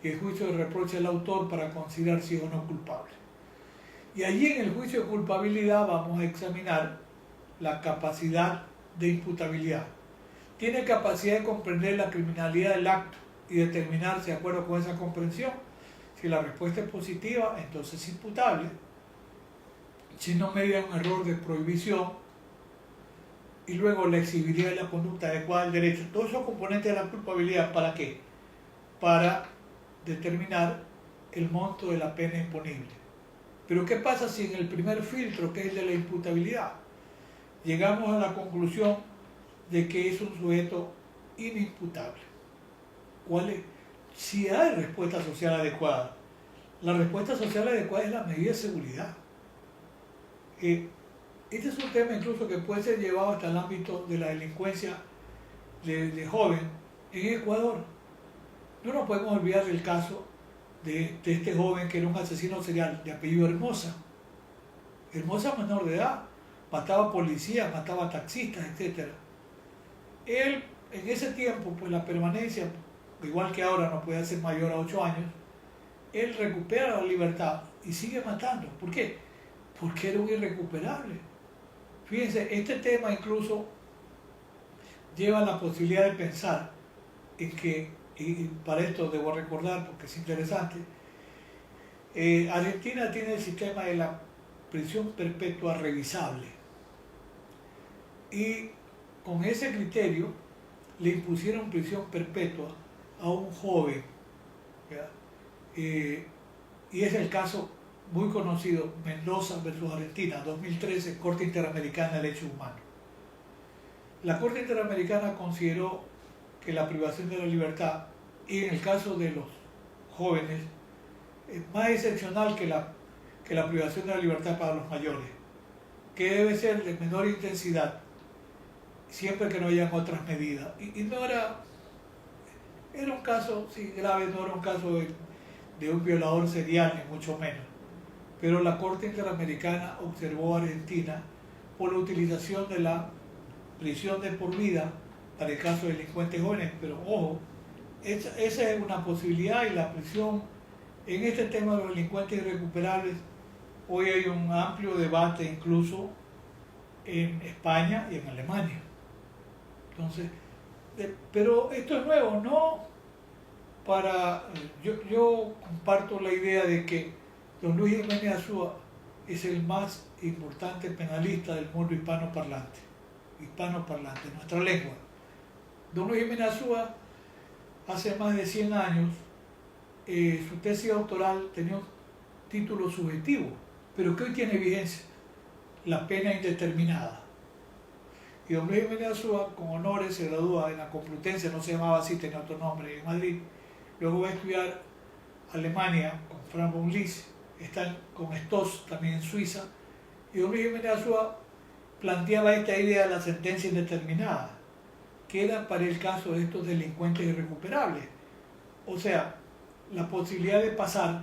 y el juicio de reproche al autor para considerar si es o no culpable. Y allí en el juicio de culpabilidad vamos a examinar la capacidad de imputabilidad. Tiene capacidad de comprender la criminalidad del acto y determinar, de acuerdo con esa comprensión, si la respuesta es positiva, entonces es imputable. Si no media un error de prohibición, y luego la exigibilidad de la conducta adecuada del derecho. Todos esos componentes de la culpabilidad, ¿para qué? Para determinar el monto de la pena imponible. Pero ¿qué pasa si en el primer filtro, que es el de la imputabilidad, llegamos a la conclusión de que es un sujeto inimputable? ¿Cuál es? Si hay respuesta social adecuada. La respuesta social adecuada es la medida de seguridad. Este es un tema incluso que puede ser llevado hasta el ámbito de la delincuencia de joven en Ecuador. No nos podemos olvidar del caso de este joven que era un asesino serial de apellido Hermosa. Hermosa menor de edad, mataba policías, mataba taxistas, etc. Él, en ese tiempo, pues la permanencia, igual que ahora no puede ser mayor a 8 años, él recupera la libertad y sigue matando. ¿Por qué? Porque era un irrecuperable. Fíjense, este tema incluso lleva la posibilidad de pensar en que, y para esto debo recordar porque es interesante, Argentina tiene el sistema de la prisión perpetua revisable y con ese criterio le impusieron prisión perpetua a un joven, y es el caso muy conocido, Mendoza versus Argentina, 2013, Corte Interamericana de Derechos Humanos. La Corte Interamericana consideró que la privación de la libertad, y en el caso de los jóvenes, es más excepcional que la privación de la libertad para los mayores, que debe ser de menor intensidad, siempre que no hayan otras medidas. Y no era un caso, sí, grave, no era un caso de un violador serial, ni mucho menos. Pero la Corte Interamericana observó a Argentina por la utilización de la prisión de por vida para el caso de delincuentes jóvenes. Pero ojo, esa es una posibilidad, y la prisión en este tema de los delincuentes irrecuperables, hoy hay un amplio debate incluso en España y en Alemania. Entonces, pero esto es nuevo, ¿no? Yo comparto la idea de que don Luis Jiménez Azúa es el más importante penalista del mundo hispanoparlante, nuestra lengua. Don Luis Jiménez Azúa, hace más de 100 años, su tesis doctoral tenía un título subjetivo, pero que hoy tiene vigencia, la pena indeterminada. Y don Luis Jiménez Azúa, con honores, se gradúa en la Complutense, no se llamaba así, tenía otro nombre, en Madrid. Luego va a estudiar Alemania con Franz von Liszt, está con Stoss también en Suiza, y don Luis Jiménez Azúa planteaba esta idea de la sentencia indeterminada, que era para el caso de estos delincuentes irrecuperables. O sea, la posibilidad de pasar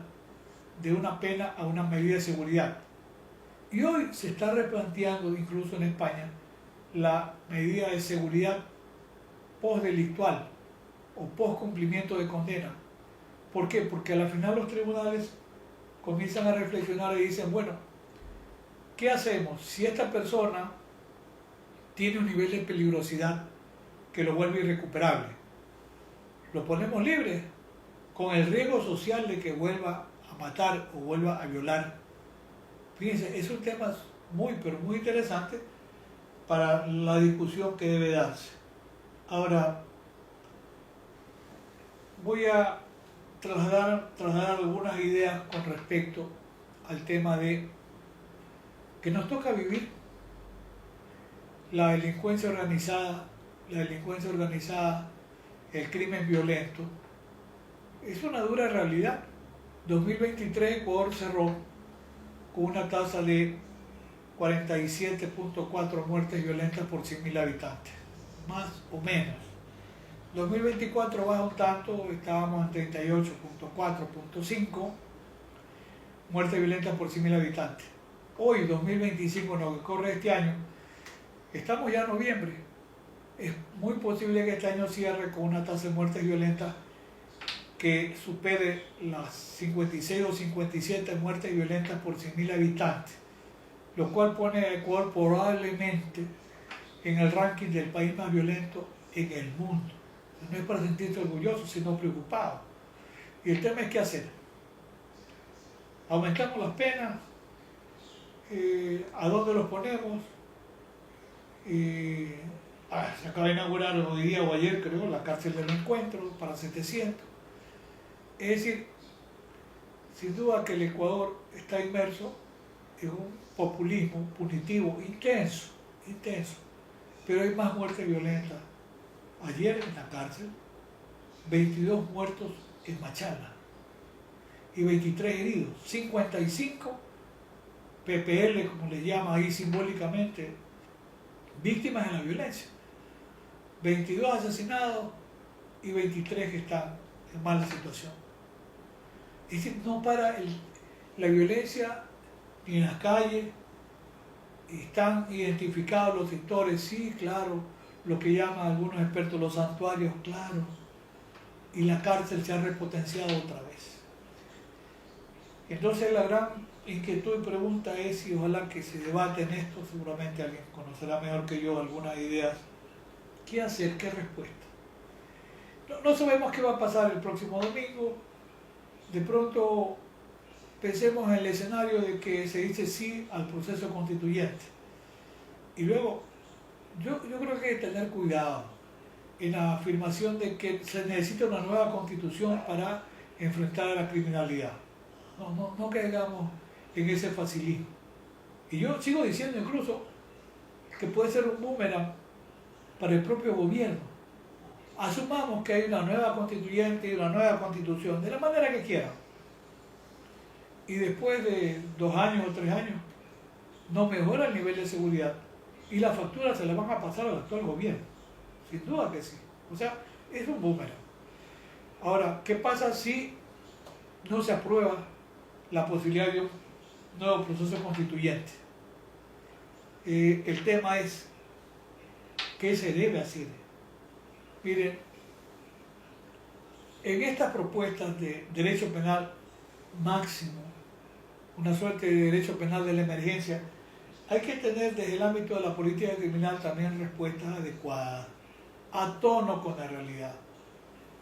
de una pena a una medida de seguridad. Y hoy se está replanteando, incluso en España, la medida de seguridad postdelictual o post cumplimiento de condena, ¿Por qué? Porque al final los tribunales comienzan a reflexionar y dicen, bueno, ¿qué hacemos si esta persona tiene un nivel de peligrosidad que lo vuelve irrecuperable? ¿Lo ponemos libre con el riesgo social de que vuelva a matar o vuelva a violar? Fíjense, es un tema muy, pero muy interesante para la discusión que debe darse. Ahora, voy a trasladar algunas ideas con respecto al tema de que nos toca vivir la delincuencia organizada, el crimen violento. Es una dura realidad. 2023 Ecuador cerró con una tasa de 47.4 muertes violentas por 100.000 habitantes, más o menos. 2024 baja un tanto, estábamos en 38.4.5 muertes violentas por 100.000 habitantes. Hoy, 2025, en lo que corre este año, estamos ya en noviembre. Es muy posible que este año cierre con una tasa de muertes violentas que supere las 56 o 57 muertes violentas por 100.000 habitantes, lo cual pone a Ecuador probablemente en el ranking del país más violento en el mundo. No es para sentirse orgulloso, sino preocupado. Y el tema es qué hacer. ¿Aumentamos las penas? ¿A dónde los ponemos? Se acaba de inaugurar hoy día o ayer, creo, la cárcel del encuentro para 700. Es decir, sin duda que el Ecuador está inmerso en un populismo punitivo intenso, pero hay más muertes violentas. Ayer en la cárcel, 22 muertos en Machala y 23 heridos, 55 PPL, como les llama ahí simbólicamente, víctimas de la violencia, 22 asesinados y 23 que están en mala situación. Es decir, no para la violencia ni en las calles. Están identificados los sectores, sí, claro, lo que llaman algunos expertos los santuarios, claro, y la cárcel se ha repotenciado otra vez. Entonces la gran inquietud y pregunta es, y ojalá que se debate en esto, seguramente alguien conocerá mejor que yo algunas ideas, ¿qué hacer? ¿Qué respuesta? No sabemos qué va a pasar el próximo domingo. De pronto pensemos en el escenario de que se dice sí al proceso constituyente. Y luego, yo creo que hay que tener cuidado en la afirmación de que se necesita una nueva constitución para enfrentar a la criminalidad. No caigamos en ese facilismo. Y yo sigo diciendo incluso que puede ser un boomerang para el propio gobierno. Asumamos que hay una nueva constituyente y una nueva constitución, de la manera que quieran. Y después de 2 años o 3 años, no mejora el nivel de seguridad. Y las facturas se las van a pasar al actual gobierno. Sin duda que sí. O sea, es un boomerang. Ahora, ¿qué pasa si no se aprueba la posibilidad de un nuevo proceso constituyente? El tema es, ¿qué se debe hacer? Miren, en estas propuestas de derecho penal máximo, una suerte de derecho penal de la emergencia, hay que tener desde el ámbito de la política criminal también respuestas adecuadas, a tono con la realidad.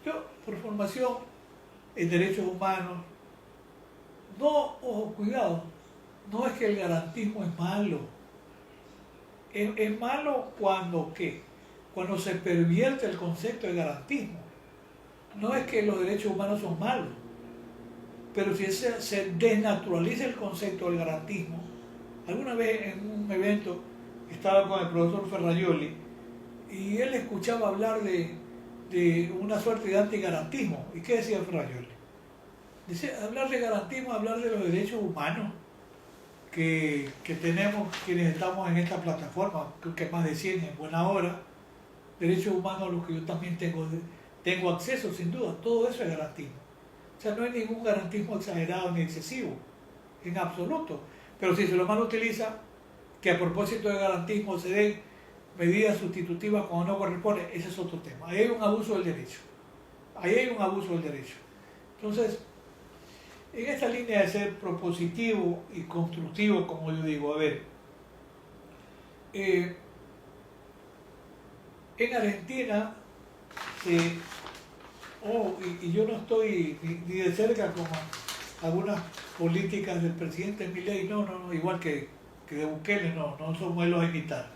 Yo, por formación en derechos humanos, ojo, cuidado, no es que el garantismo es malo. Es malo cuando, ¿qué? Cuando se pervierte el concepto de garantismo. No es que los derechos humanos son malos, pero si se desnaturaliza el concepto del garantismo. Alguna vez en un evento estaba con el profesor Ferraioli y él escuchaba hablar de una suerte de antigarantismo. ¿Y qué decía Ferraioli? Dice, hablar de garantismo, hablar de los derechos humanos que tenemos quienes estamos en esta plataforma, creo que más de 100 en buena hora, derechos humanos a los que yo también tengo acceso, sin duda, todo eso es garantismo. O sea, no hay ningún garantismo exagerado ni excesivo, en absoluto. Pero si se lo mal utiliza, que a propósito de garantismo se den medidas sustitutivas cuando no corresponde, ese es otro tema. Ahí hay un abuso del derecho. Entonces, en esta línea de ser propositivo y constructivo, como yo digo, a ver, en Argentina, y yo no estoy ni de cerca con algunas políticas del presidente Milei, no, igual que de Bukele, no son modelos a imitar.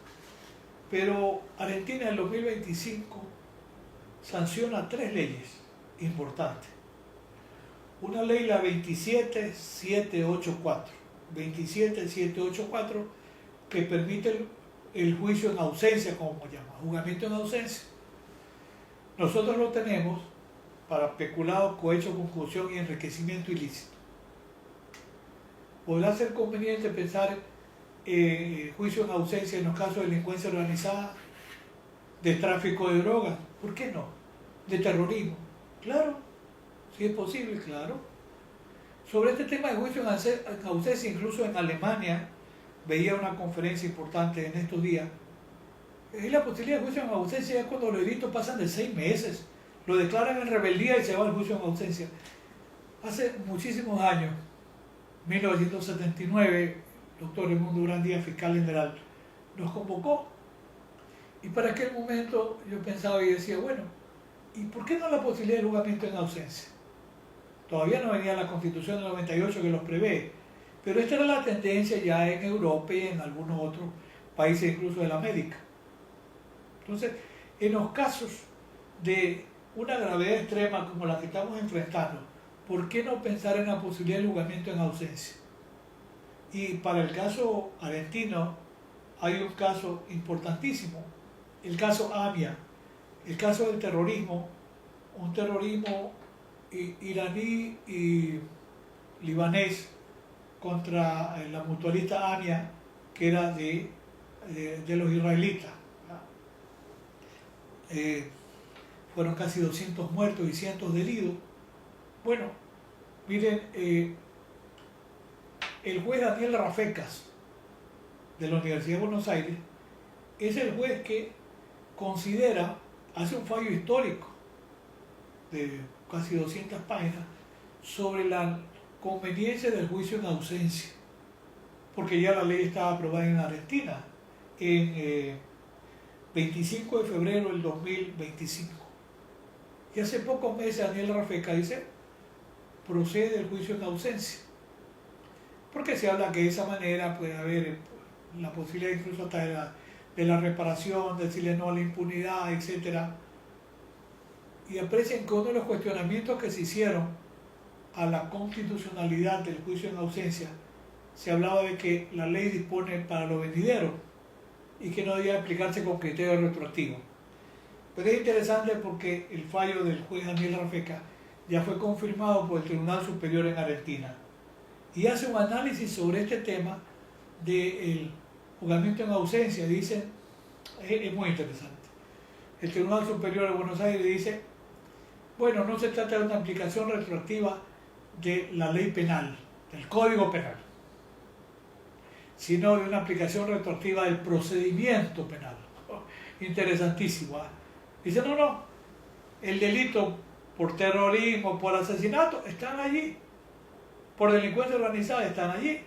Pero Argentina en el 2025 sanciona 3 leyes importantes. Una ley, la 27784, que permite el juicio en ausencia, como se llama, juzgamiento en ausencia. Nosotros lo tenemos para peculado, cohecho, concusión y enriquecimiento ilícito. Podrá ser conveniente pensar juicio en ausencia en los casos de delincuencia organizada, de tráfico de drogas, ¿por qué no? De terrorismo, claro, si es posible, claro. Sobre este tema de juicio en ausencia, incluso en Alemania, veía una conferencia importante en estos días, es la posibilidad de juicio en ausencia ya cuando los delitos pasan de 6 meses, lo declaran en rebeldía y se va al juicio en ausencia. Hace muchísimos años, 1979, doctor Edmundo Durán Díaz, fiscal general, nos convocó, y para aquel momento yo pensaba y decía, bueno, ¿y por qué no la posibilidad de juzgamiento en ausencia? Todavía no venía la Constitución del 98 que los prevé, pero esta era la tendencia ya en Europa y en algunos otros países, incluso de la América. Entonces, en los casos de una gravedad extrema como la que estamos enfrentando, ¿por qué no pensar en la posibilidad de juzgamiento en ausencia? Y para el caso argentino hay un caso importantísimo, el caso AMIA, el caso del terrorismo, un terrorismo iraní y libanés contra la mutualista AMIA, que era de los israelitas. Fueron casi 200 muertos y cientos de heridos. Bueno, miren, el juez Daniel Rafecas, de la Universidad de Buenos Aires, es el juez que considera, hace un fallo histórico de casi 200 páginas sobre la conveniencia del juicio en ausencia, porque ya la ley estaba aprobada en Argentina en 25 de febrero del 2025. Y hace pocos meses Daniel Rafecas dice, procede el juicio en ausencia, porque se habla que de esa manera puede haber la posibilidad incluso hasta de la reparación, decirle no a la impunidad, etc. Y aprecian que uno de los cuestionamientos que se hicieron a la constitucionalidad del juicio en ausencia, se hablaba de que la ley dispone para los venideros y que no debía aplicarse con criterio retroactivo. Pero es interesante porque el fallo del juez Daniel Rafecas ya fue confirmado por el Tribunal Superior en Argentina y hace un análisis sobre este tema del juzgamiento en ausencia. Dice, es muy interesante, el Tribunal Superior de Buenos Aires dice, bueno, no se trata de una aplicación retroactiva de la ley penal, del Código Penal, sino de una aplicación retroactiva del procedimiento penal. Interesantísimo, ¿eh? Dice, no, el delito por terrorismo, por asesinato, están allí, por delincuencia organizada están allí,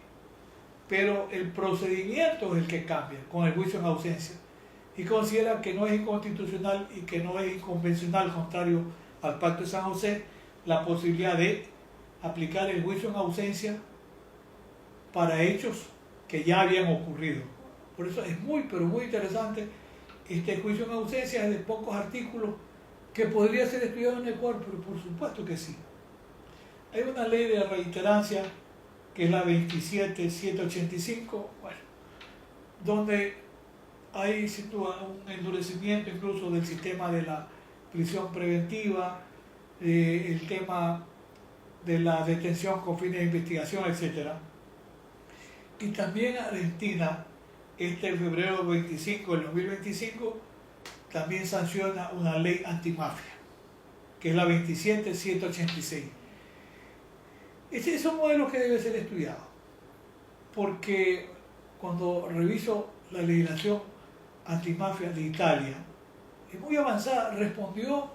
pero el procedimiento es el que cambia con el juicio en ausencia, y considera que no es inconstitucional y que no es inconvencional, contrario al Pacto de San José, la posibilidad de aplicar el juicio en ausencia para hechos que ya habían ocurrido. Por eso es muy, pero muy interesante este juicio en ausencia, es de pocos artículos que podría ser estudiado en Ecuador, pero por supuesto que sí. Hay una ley de reiterancia, que es la 27785, bueno, donde hay un endurecimiento incluso del sistema de la prisión preventiva, el tema de la detención con fines de investigación, etc. Y también Argentina, febrero 25 del 2025, también sanciona una ley antimafia, que es la 27786. Ese es un modelo que debe ser estudiado, porque cuando reviso la legislación antimafia de Italia, es muy avanzada, respondió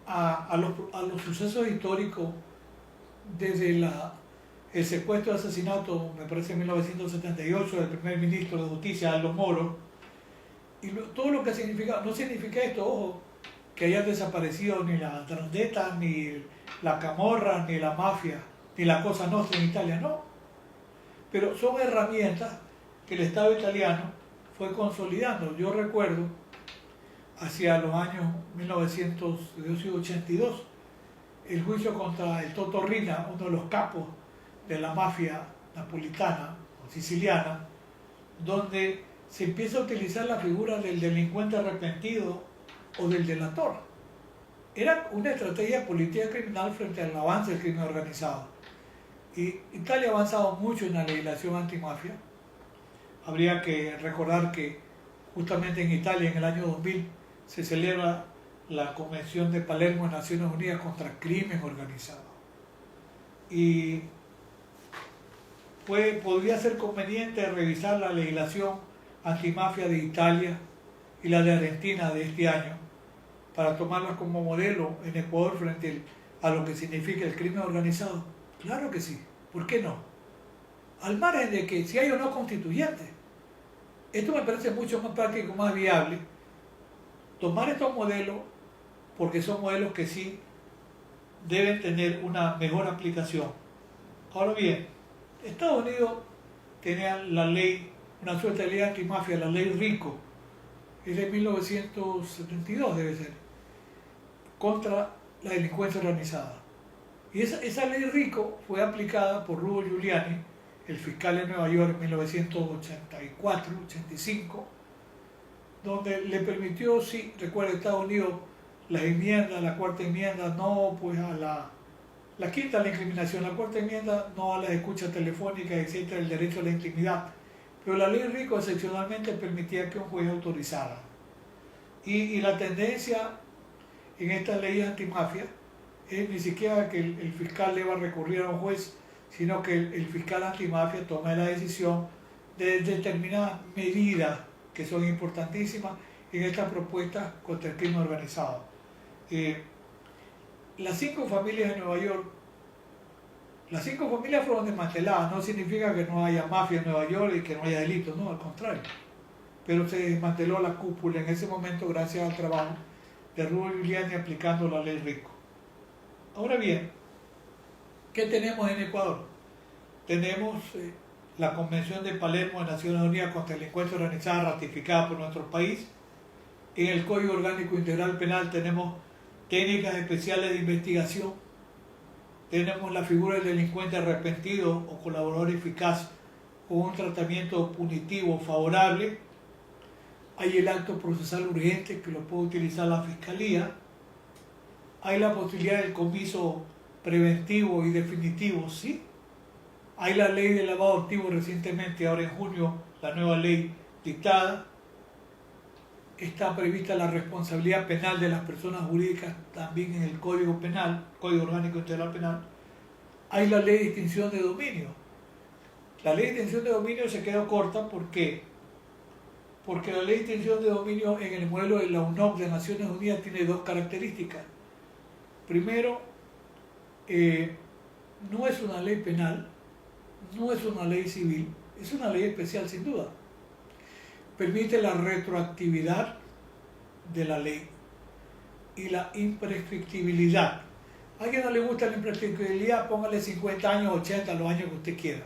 a los sucesos históricos desde el secuestro y asesinato, me parece en 1978, del primer ministro de Justicia, Aldo Moro, y todo lo que significa, no significa esto, ojo, que hayan desaparecido ni la Drangheta, ni la Camorra, ni la mafia, ni la Cosa Nostra en Italia, no. Pero son herramientas que el Estado italiano fue consolidando. Yo recuerdo, hacia los años 1982, el juicio contra el Toto Riina, uno de los capos de la mafia napolitana o siciliana, donde se empieza a utilizar la figura del delincuente arrepentido o del delator. Era una estrategia política criminal frente al avance del crimen organizado. Y Italia ha avanzado mucho en la legislación antimafia. Habría que recordar que justamente en Italia, en el año 2000, se celebra la Convención de Palermo de Naciones Unidas contra el Crimen Organizado. Y podría ser conveniente revisar la legislación antimafia de Italia y la de Argentina de este año para tomarlas como modelo en Ecuador frente a lo que significa el crimen organizado. Claro que sí, ¿por qué no? Al margen de que si hay o no constituyentes. Esto me parece mucho más práctico, más viable, tomar estos modelos, porque son modelos que sí deben tener una mejor aplicación. Ahora bien, Estados Unidos tenía la ley, una suerte de ley antimafia, la ley RICO, es de 1972 debe ser, contra la delincuencia organizada. Y esa ley RICO fue aplicada por Rudy Giuliani, el fiscal de Nueva York en 1984-85, donde le permitió, sí, recuerda Estados Unidos, las enmiendas, la cuarta enmienda, no pues a la quinta, la incriminación, la cuarta enmienda, no a las escuchas telefónicas, etcétera, el derecho a la intimidad. Pero la ley RICO excepcionalmente permitía que un juez autorizara. Y la tendencia en estas leyes antimafia es ni siquiera que el fiscal deba recurrir a un juez, sino que el fiscal antimafia tome la decisión de determinadas medidas que son importantísimas en estas propuestas contra el crimen organizado. Las 5 familias de Nueva York, las 5 familias fueron desmanteladas, no significa que no haya mafia en Nueva York y que no haya delitos, no, al contrario. Pero se desmanteló la cúpula en ese momento gracias al trabajo de Rudy Giuliani aplicando la ley RICO. Ahora bien, ¿qué tenemos en Ecuador? Tenemos la Convención de Palermo de Naciones Unidas contra la Delincuencia Organizada ratificada por nuestro país. En el Código Orgánico Integral Penal tenemos técnicas especiales de investigación, tenemos la figura del delincuente arrepentido o colaborador eficaz con un tratamiento punitivo favorable, hay el acto procesal urgente que lo puede utilizar la Fiscalía, hay la posibilidad del comiso preventivo y definitivo, sí, hay la ley de lavado activo recientemente, ahora en junio, la nueva ley dictada, está prevista la responsabilidad penal de las personas jurídicas también en el Código Penal, Código Orgánico Integral Penal. Hay la ley de extinción de dominio. La ley de extinción de dominio se quedó corta, ¿por qué? Porque la ley de extinción de dominio en el modelo de la UNOC de Naciones Unidas tiene 2 características. Primero, no es una ley penal, no es una ley civil, es una ley especial sin duda. Permite la retroactividad de la ley y la imprescriptibilidad. A alguien no le gusta la imprescriptibilidad, póngale 50 años, 80, los años que usted quiera.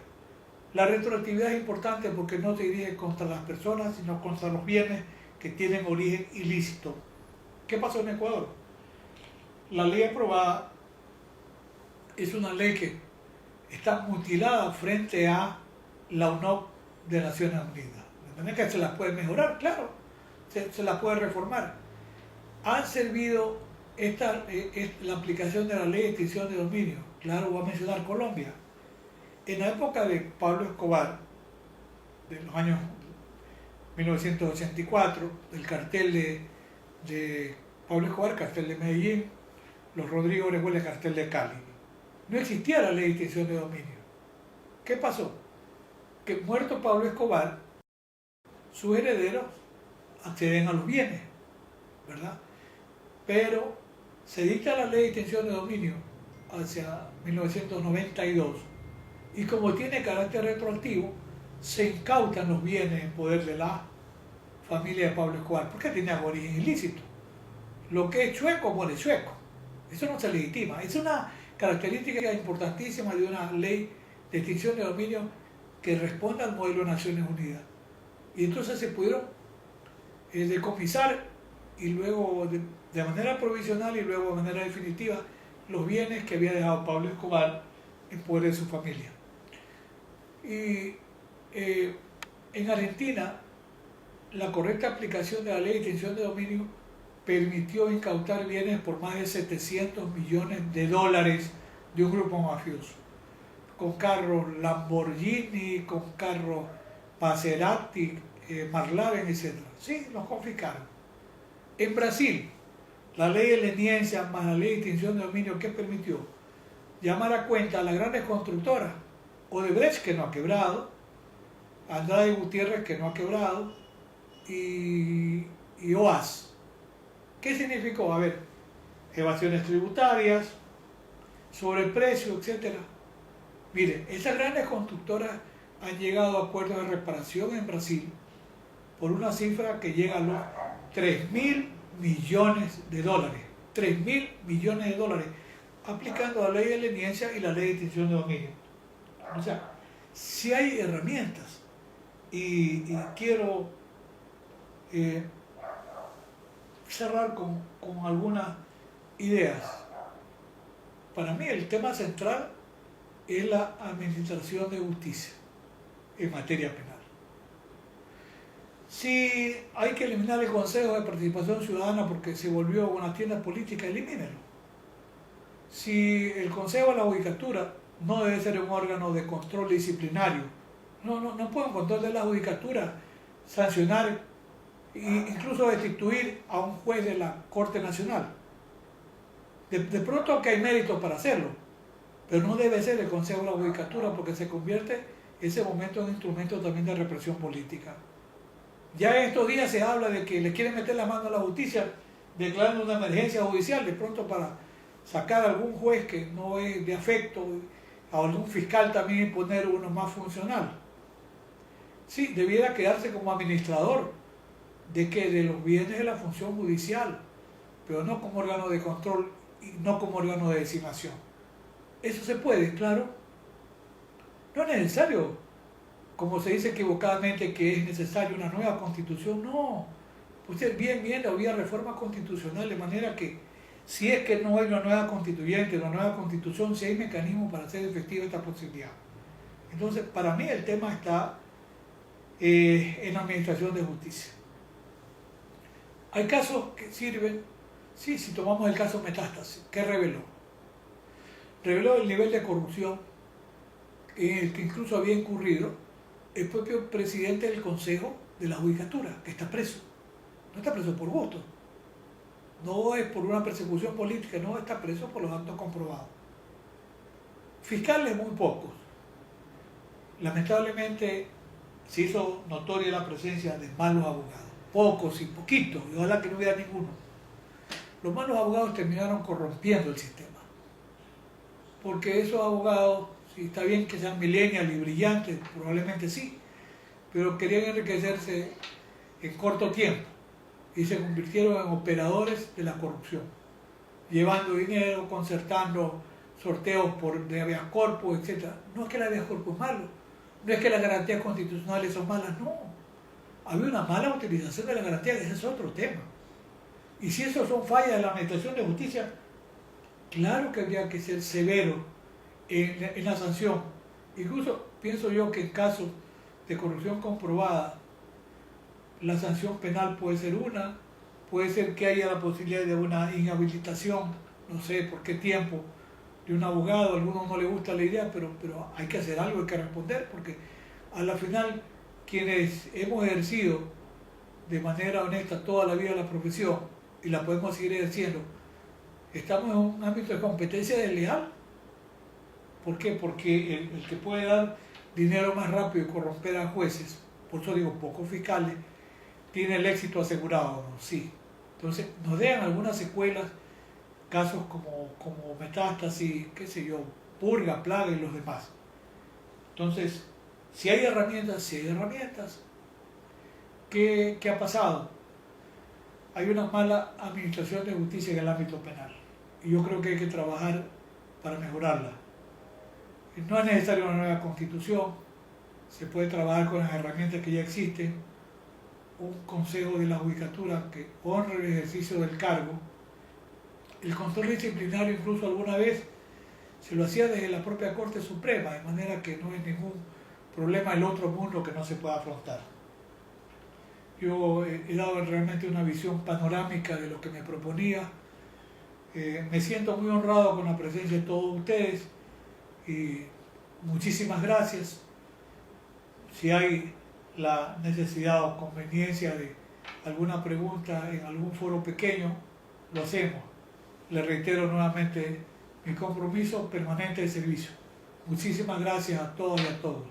La retroactividad es importante porque no se dirige contra las personas, sino contra los bienes que tienen origen ilícito. ¿Qué pasó en Ecuador? La ley aprobada es una ley que está mutilada frente a la UNOC de Naciones Unidas. De manera que se las puede mejorar, claro, se las puede reformar. Han servido la aplicación de la ley de extinción de dominio. Claro, voy a mencionar Colombia. En la época de Pablo Escobar, de los años 1984, el cartel de Pablo Escobar, cartel de Medellín, los Rodrigo Orejuela, cartel de Cali. No existía la ley de extinción de dominio. ¿Qué pasó? Que muerto Pablo Escobar, sus herederos acceden a los bienes, ¿verdad? Pero se dicta la ley de extinción de dominio hacia 1992, y como tiene carácter retroactivo, se incautan los bienes en poder de la familia de Pablo Escobar, porque tenía origen ilícito. Lo que es chueco muere chueco. Eso no se legitima. Es una característica importantísima de una ley de extinción de dominio que responda al modelo de Naciones Unidas. Y entonces se pudieron decomisar y luego de manera provisional y luego de manera definitiva los bienes que había dejado Pablo Escobar en poder de su familia. Y en Argentina, la correcta aplicación de la ley de extinción de dominio permitió incautar bienes por más de 700 millones de dólares de un grupo mafioso, con carros Lamborghini, con carros Maserati, McLaren, etc. Sí, los confiscaron. En Brasil, la ley de leniencia más la ley de extinción de dominio, ¿qué permitió? Llamar a cuenta a las grandes constructoras, Odebrecht, que no ha quebrado, Andrade Gutiérrez, que no ha quebrado, y OAS. ¿Qué significó? A ver, evasiones tributarias, sobreprecio, etc. Miren, esas grandes constructoras han llegado a acuerdos de reparación en Brasil por una cifra que llega a los 3.000 millones de dólares. 3.000 millones de dólares, aplicando la ley de leniencia y la ley de extinción de dominio. O sea, si hay herramientas, y quiero cerrar con algunas ideas. Para mí el tema central es la administración de justicia en materia penal. Si hay que eliminar el Consejo de Participación Ciudadana porque se volvió una tienda política, elimínelo. Si el Consejo de la Judicatura no debe ser un órgano de control disciplinario, no puede en control de la Judicatura sancionar e incluso destituir a un juez de la Corte Nacional. De pronto que hay méritos para hacerlo, pero no debe ser el Consejo de la Judicatura porque se convierte en ese momento en instrumento también de represión política. Ya en estos días se habla de que le quieren meter la mano a la justicia declarando una emergencia judicial de pronto para sacar a algún juez que no es de afecto, a algún fiscal también y poner uno más funcional. Sí, debiera quedarse como administrador de los bienes de la función judicial, pero no como órgano de control y no como órgano de designación. Eso se puede, claro. No es necesario, como se dice equivocadamente, que es necesaria una nueva constitución. No, usted bien la vía reforma constitucional, de manera que si es que no hay una nueva constituyente, una nueva constitución, si hay mecanismos para hacer efectiva esta posibilidad. Entonces, para mí el tema está en la administración de justicia. Hay casos que sirven, sí, si tomamos el caso Metástasis, ¿qué reveló? Reveló el nivel de corrupción en el que incluso había incurrido el propio presidente del Consejo de la Judicatura, que está preso. No está preso por gusto, no es por una persecución política, no, está preso por los actos comprobados. Fiscales muy pocos. Lamentablemente se hizo notoria la presencia de malos abogados, pocos y poquitos, y ojalá que no hubiera ninguno. Los malos abogados terminaron corrompiendo el sistema, porque esos abogados, si está bien que sean millennials y brillantes, probablemente sí, pero querían enriquecerse en corto tiempo y se convirtieron en operadores de la corrupción, llevando dinero, concertando sorteos de habeas corpus, etc. No es que el habeas corpus es malo, no es que las garantías constitucionales son malas, no. Había una mala utilización de las garantías, ese es otro tema. Y si eso son fallas de la administración de justicia, claro que habría que ser severo en la sanción. Incluso pienso yo que en casos de corrupción comprobada, la sanción penal puede ser una, puede ser que haya la posibilidad de una inhabilitación, no sé por qué tiempo, de un abogado. A algunos no les gusta la idea, pero hay que hacer algo, hay que responder, porque a la final quienes hemos ejercido de manera honesta toda la vida la profesión y la podemos seguir ejerciendo, estamos en un ámbito de competencia desleal. ¿Por qué? Porque el que puede dar dinero más rápido y corromper a jueces, por eso digo pocos fiscales, tiene el éxito asegurado, ¿no? Sí. Entonces nos dejan algunas secuelas casos como metástasis, qué sé yo, purga, plaga y los demás. Entonces, si hay herramientas, ¿qué ha pasado? Hay una mala administración de justicia en el ámbito penal y yo creo que hay que trabajar para mejorarla. No es necesaria una nueva constitución, se puede trabajar con las herramientas que ya existen, un consejo de la judicatura que honre el ejercicio del cargo. El control disciplinario incluso alguna vez se lo hacía desde la propia Corte Suprema, de manera que no es ningún problema del otro mundo que no se pueda afrontar. Yo he dado realmente una visión panorámica de lo que me proponía. Me siento muy honrado con la presencia de todos ustedes y muchísimas gracias. Si hay la necesidad o conveniencia de alguna pregunta en algún foro pequeño, lo hacemos. Le reitero nuevamente mi compromiso permanente de servicio. Muchísimas gracias a todos y a todos.